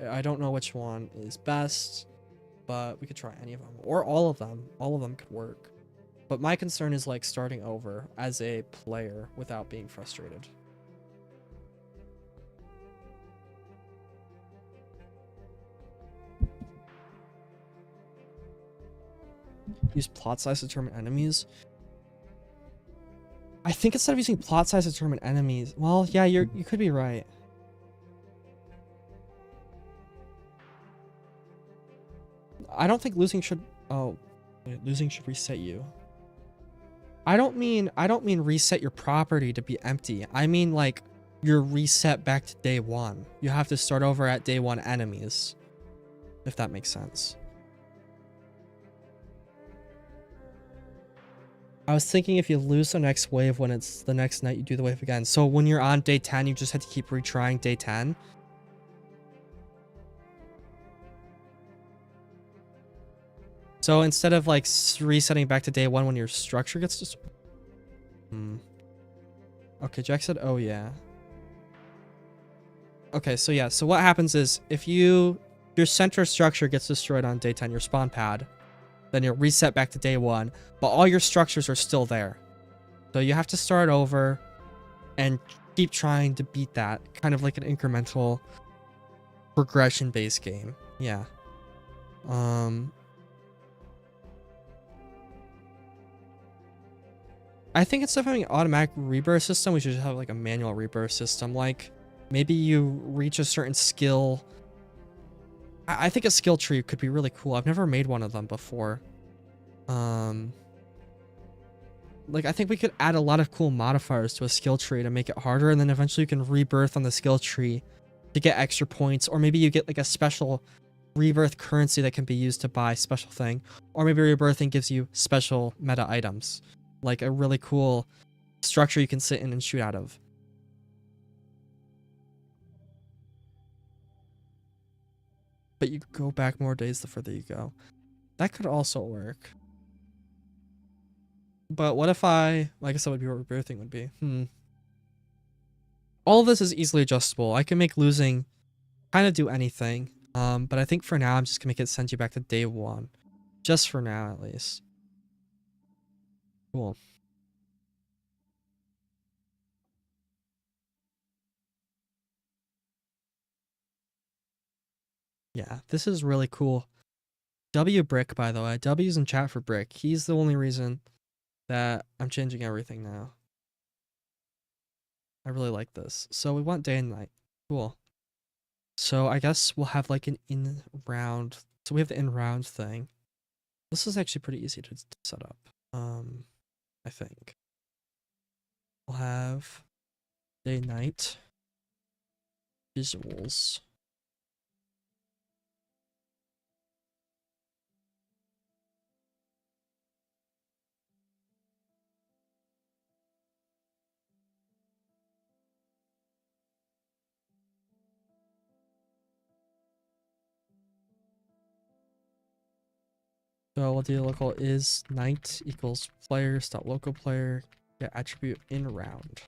I don't know which one is best, but we could try any of them or all of them. All of them could work. But my concern is like starting over as a player without being frustrated. Use plot size to determine enemies. I think instead of using plot size to determine enemies, well, yeah, you could be right. I don't think losing should. Oh, losing should reset you. I don't mean reset your property to be empty. I mean like you're reset back to day 1. You have to start over at day 1 enemies, if that makes sense. I was thinking if you lose the next wave when it's the next night, you do the wave again. So when you're on day 10, you just have to keep retrying day 10. So instead of like resetting back to day 1 when your structure gets destroyed. Okay, Jack said, oh yeah. Okay, so yeah, so what happens is if your center structure gets destroyed on day 10, your spawn pad, then you'll reset back to day 1, but all your structures are still there. So you have to start over and keep trying to beat that, kind of like an incremental progression-based game. Yeah. I think instead of having an automatic rebirth system, we should just have like a manual rebirth system. Like maybe you reach a certain skill. I think a skill tree could be really cool. I've never made one of them before. Like I think we could add a lot of cool modifiers to a skill tree to make it harder, and then eventually you can rebirth on the skill tree to get extra points, or maybe you get like a special rebirth currency that can be used to buy special thing, or maybe rebirthing gives you special meta items, like a really cool structure you can sit in and shoot out of. But you go back more days the further you go. That could also work. But what if like I said, what your rebirthing would be? All of this is easily adjustable. I can make losing kind of do anything. But I think for now, I'm just gonna make it send you back to day 1. Just for now, at least. Cool. Yeah, this is really cool. W Brick, by the way. W's in chat for Brick. He's the only reason that I'm changing everything now. I really like this. So we want day and night. Cool. So I guess we'll have like an in-round. So we have the in-round thing. This is actually pretty easy to set up. I think. We'll have day night visuals. So we'll do local is night equals players dot local player get attribute in round.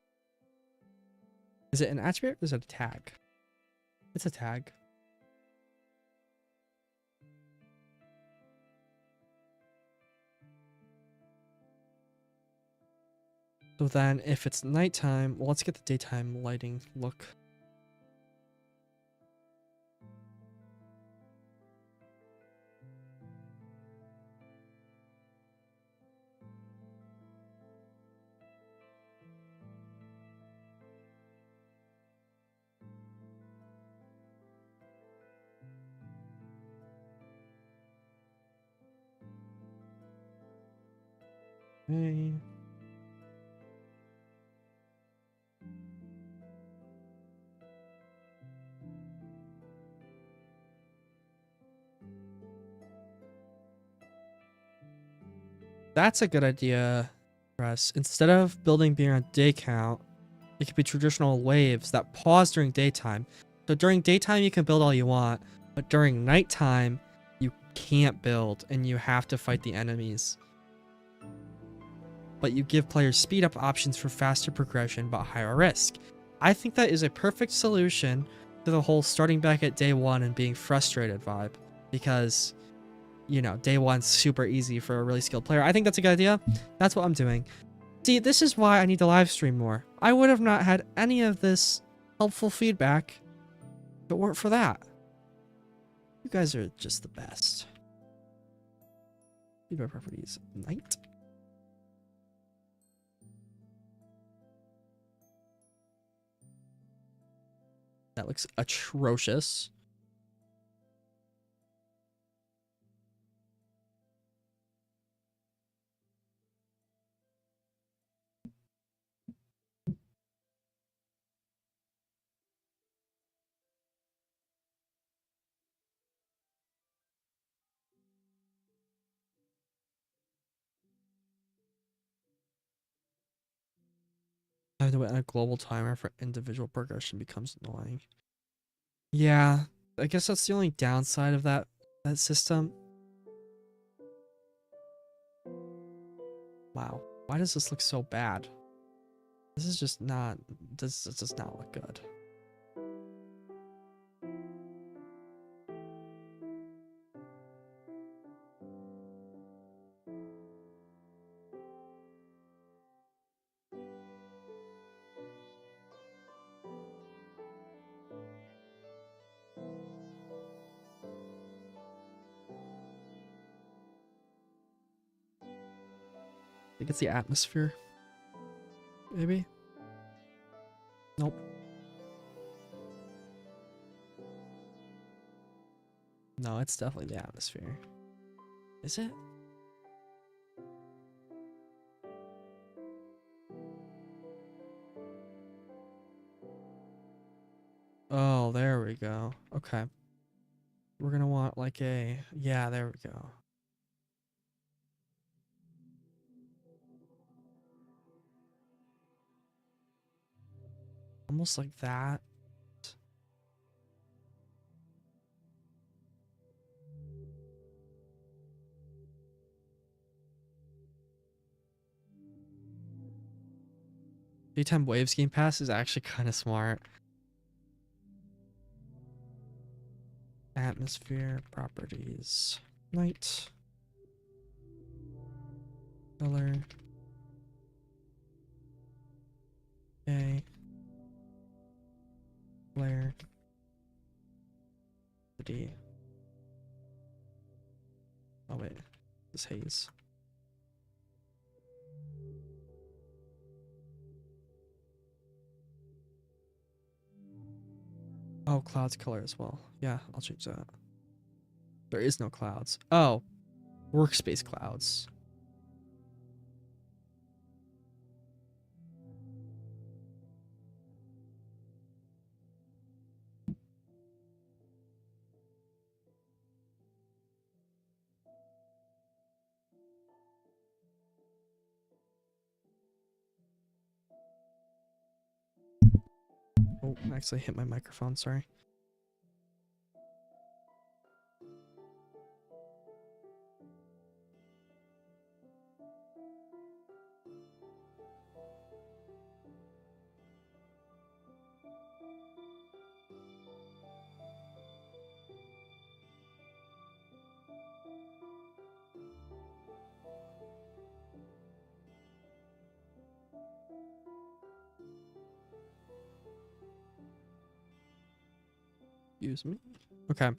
Is it an attribute or is it a tag? It's a tag. So then if it's nighttime, well, let's get the daytime lighting look. Okay. That's a good idea, Russ. Instead of building being on day count, it could be traditional waves that pause during daytime. So during daytime, you can build all you want, but during nighttime, you can't build and you have to fight the enemies. But you give players speed up options for faster progression but higher risk. I think that is a perfect solution to the whole starting back at day 1 and being frustrated vibe, because you know, day 1's super easy for a really skilled player. I think that's a good idea. That's what I'm doing. See, this is why I need to live stream more. I would have not had any of this helpful feedback if it weren't for that. You guys are just the best. Feedback properties. Night. That looks atrocious. I have to wait on a global timer for individual progression becomes annoying. Yeah, I guess that's the only downside of that system. Wow, why does this look so bad? This is just not, this does not look good. I think it's the atmosphere. Maybe? Nope. No, it's definitely the atmosphere. Is it? Oh, there we go. Okay. We're gonna want like a, yeah, there we go. Almost like that. Daytime Waves Game Pass is actually kind of smart. Atmosphere, properties, night, color, okay, flare, D. Oh wait, this haze. Oh, clouds color as well. Yeah, I'll change that. There is no clouds. Oh, workspace clouds. Oh, I actually hit my microphone, sorry. Excuse me. Okay.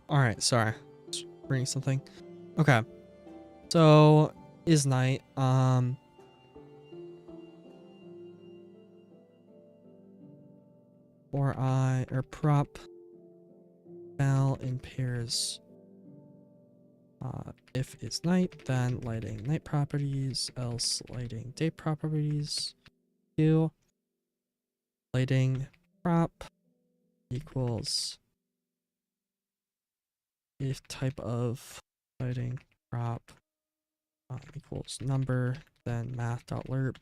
All right, sorry. Just reading something. Okay. So is night. Or prop val in pairs. If it's night, then lighting night properties, else lighting day properties. Q lighting prop equals if type of lighting prop equals number, then math.lerp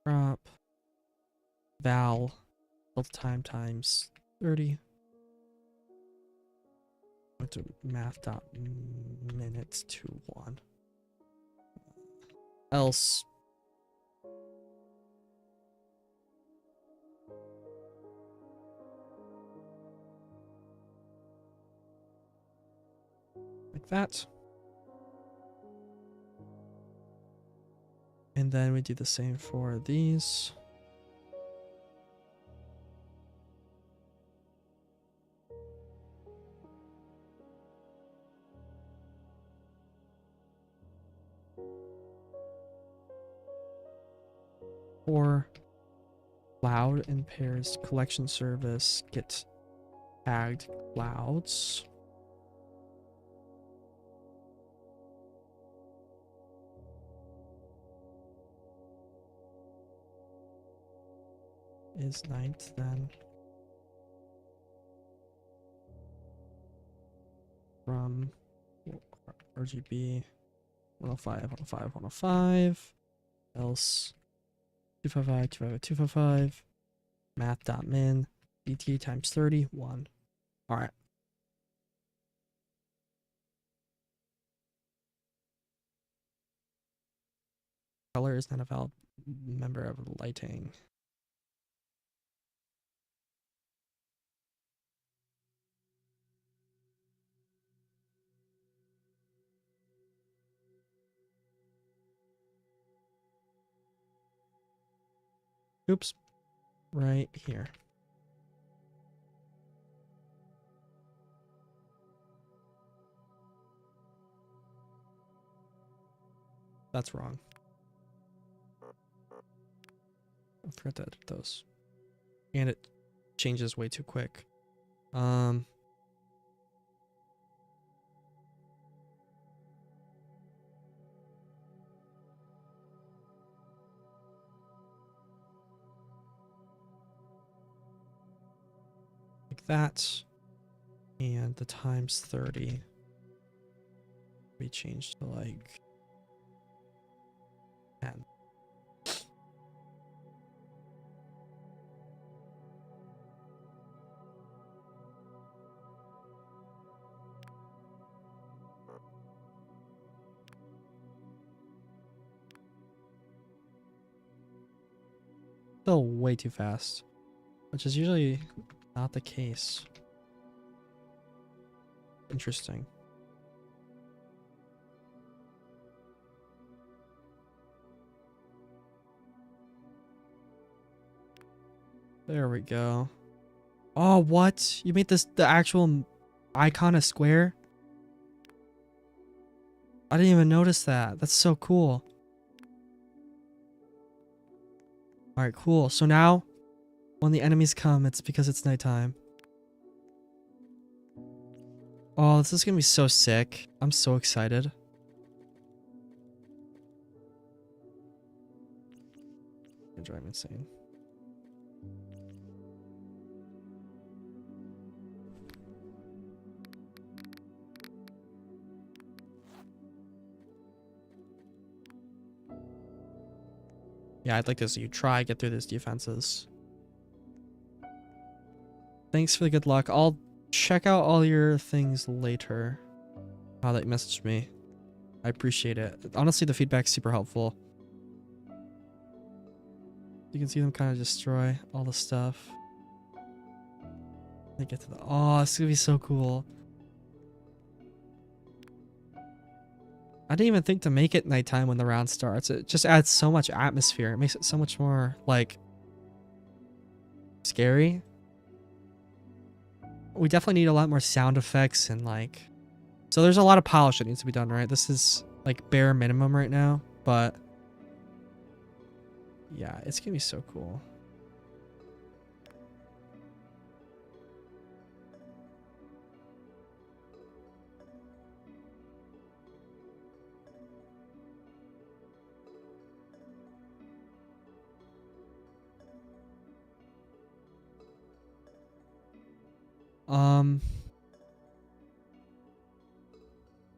prop val build time times 30 to math.minutes to 1 else like that. And then we do the same for these. For cloud and pairs collection service get tagged clouds. is night then. From RGB 105, 105, 105. Else 255, 255, 255. Math.min. BT times 30, 1. Alright. Color is not a valid member of lighting. Oops. Right here. That's wrong. I forgot to edit those. And it changes way too quick. Like that. And the times 30. We changed to like 10. Still way too fast, which is usually not the case. Interesting. There we go. Oh, what? You made this the actual icon a square? I didn't even notice that. That's so cool. Alright, cool. So now, when the enemies come, it's because it's nighttime. Oh, this is gonna be so sick. I'm so excited. Gonna drive me insane. Yeah, I'd like to see you try get through these defenses. Thanks for the good luck. I'll check out all your things later. Oh, that you messaged me. I appreciate it. Honestly, the feedback's super helpful. You can see them kind of destroy all the stuff. They get to the... Oh, it's gonna be so cool. I didn't even think to make it nighttime when the round starts. It just adds so much atmosphere. It makes it so much more, like, scary. We definitely need a lot more sound effects and, like... So there's a lot of polish that needs to be done, right? This is, like, bare minimum right now, but... Yeah, it's gonna be so cool.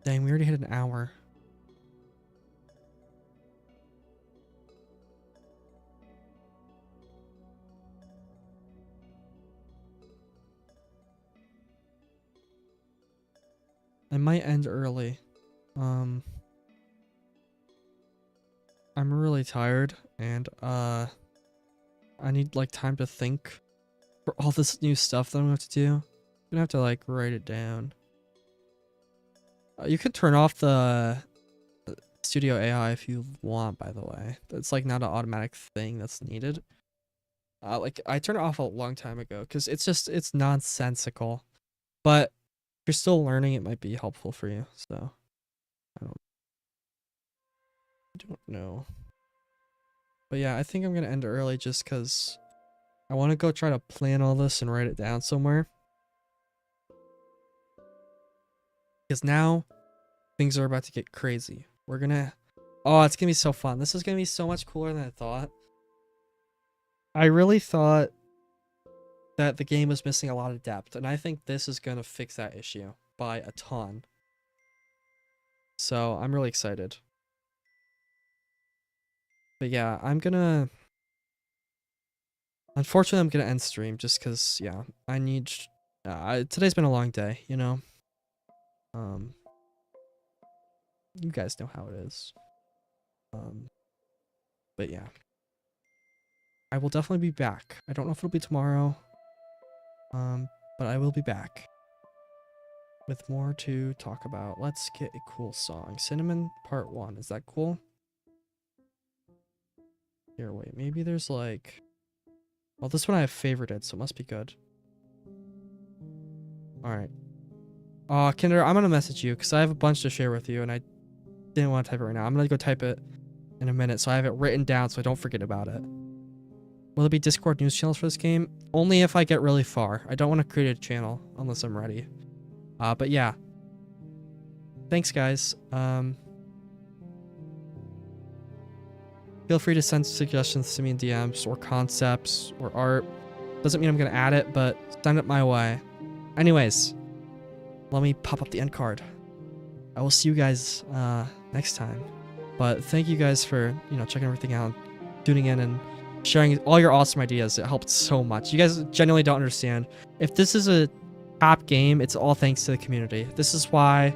Dang, we already hit an hour. I might end early. I'm really tired and I need like time to think for all this new stuff that I'm gonna have to do. I'm gonna have to like write it down. You could turn off the Studio AI if you want, by the way. It's like not an automatic thing that's needed. Like I turned it off a long time ago because it's nonsensical. But if you're still learning, it might be helpful for you. So I don't know. But yeah, I think I'm gonna end early just because I want to go try to plan all this and write it down somewhere. Because now things are about to get crazy. Oh, it's gonna be so fun. This is gonna be so much cooler than I thought. I really thought that the game was missing a lot of depth, and I think this is gonna fix that issue by a ton. So I'm really excited. But yeah, unfortunately, I'm gonna end stream just because, yeah, I need. Today's been a long day, you know. You guys know how it is. But yeah, I will definitely be back. I don't know if it'll be tomorrow. But I will be back with more to talk about. Let's get a cool song. Cinnamon Part 1. Is that cool? Here, wait. Maybe there's like... Well, this one I have favorited, so it must be good. Alright. Kinder, I'm gonna message you, because I have a bunch to share with you, and I didn't want to type it right now. I'm gonna go type it in a minute, so I have it written down so I don't forget about it. Will there be Discord news channels for this game? Only if I get really far. I don't want to create a channel unless I'm ready. But yeah. Thanks, guys. Feel free to send suggestions to me in DMs or concepts or art. Doesn't mean I'm going to add it, but send it my way. Anyways, let me pop up the end card. I will see you guys next time. But thank you guys for, checking everything out, tuning in, and sharing all your awesome ideas. It helped so much. You guys genuinely don't understand. If this is a top game, it's all thanks to the community. This is why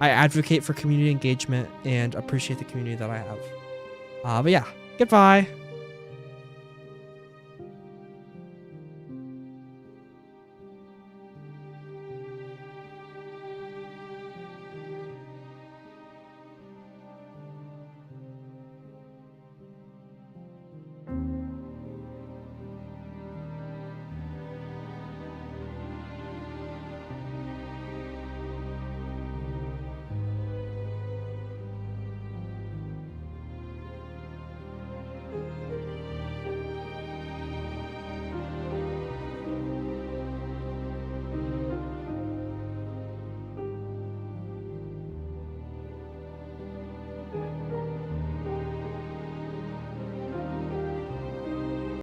I advocate for community engagement and appreciate the community that I have. But yeah, goodbye.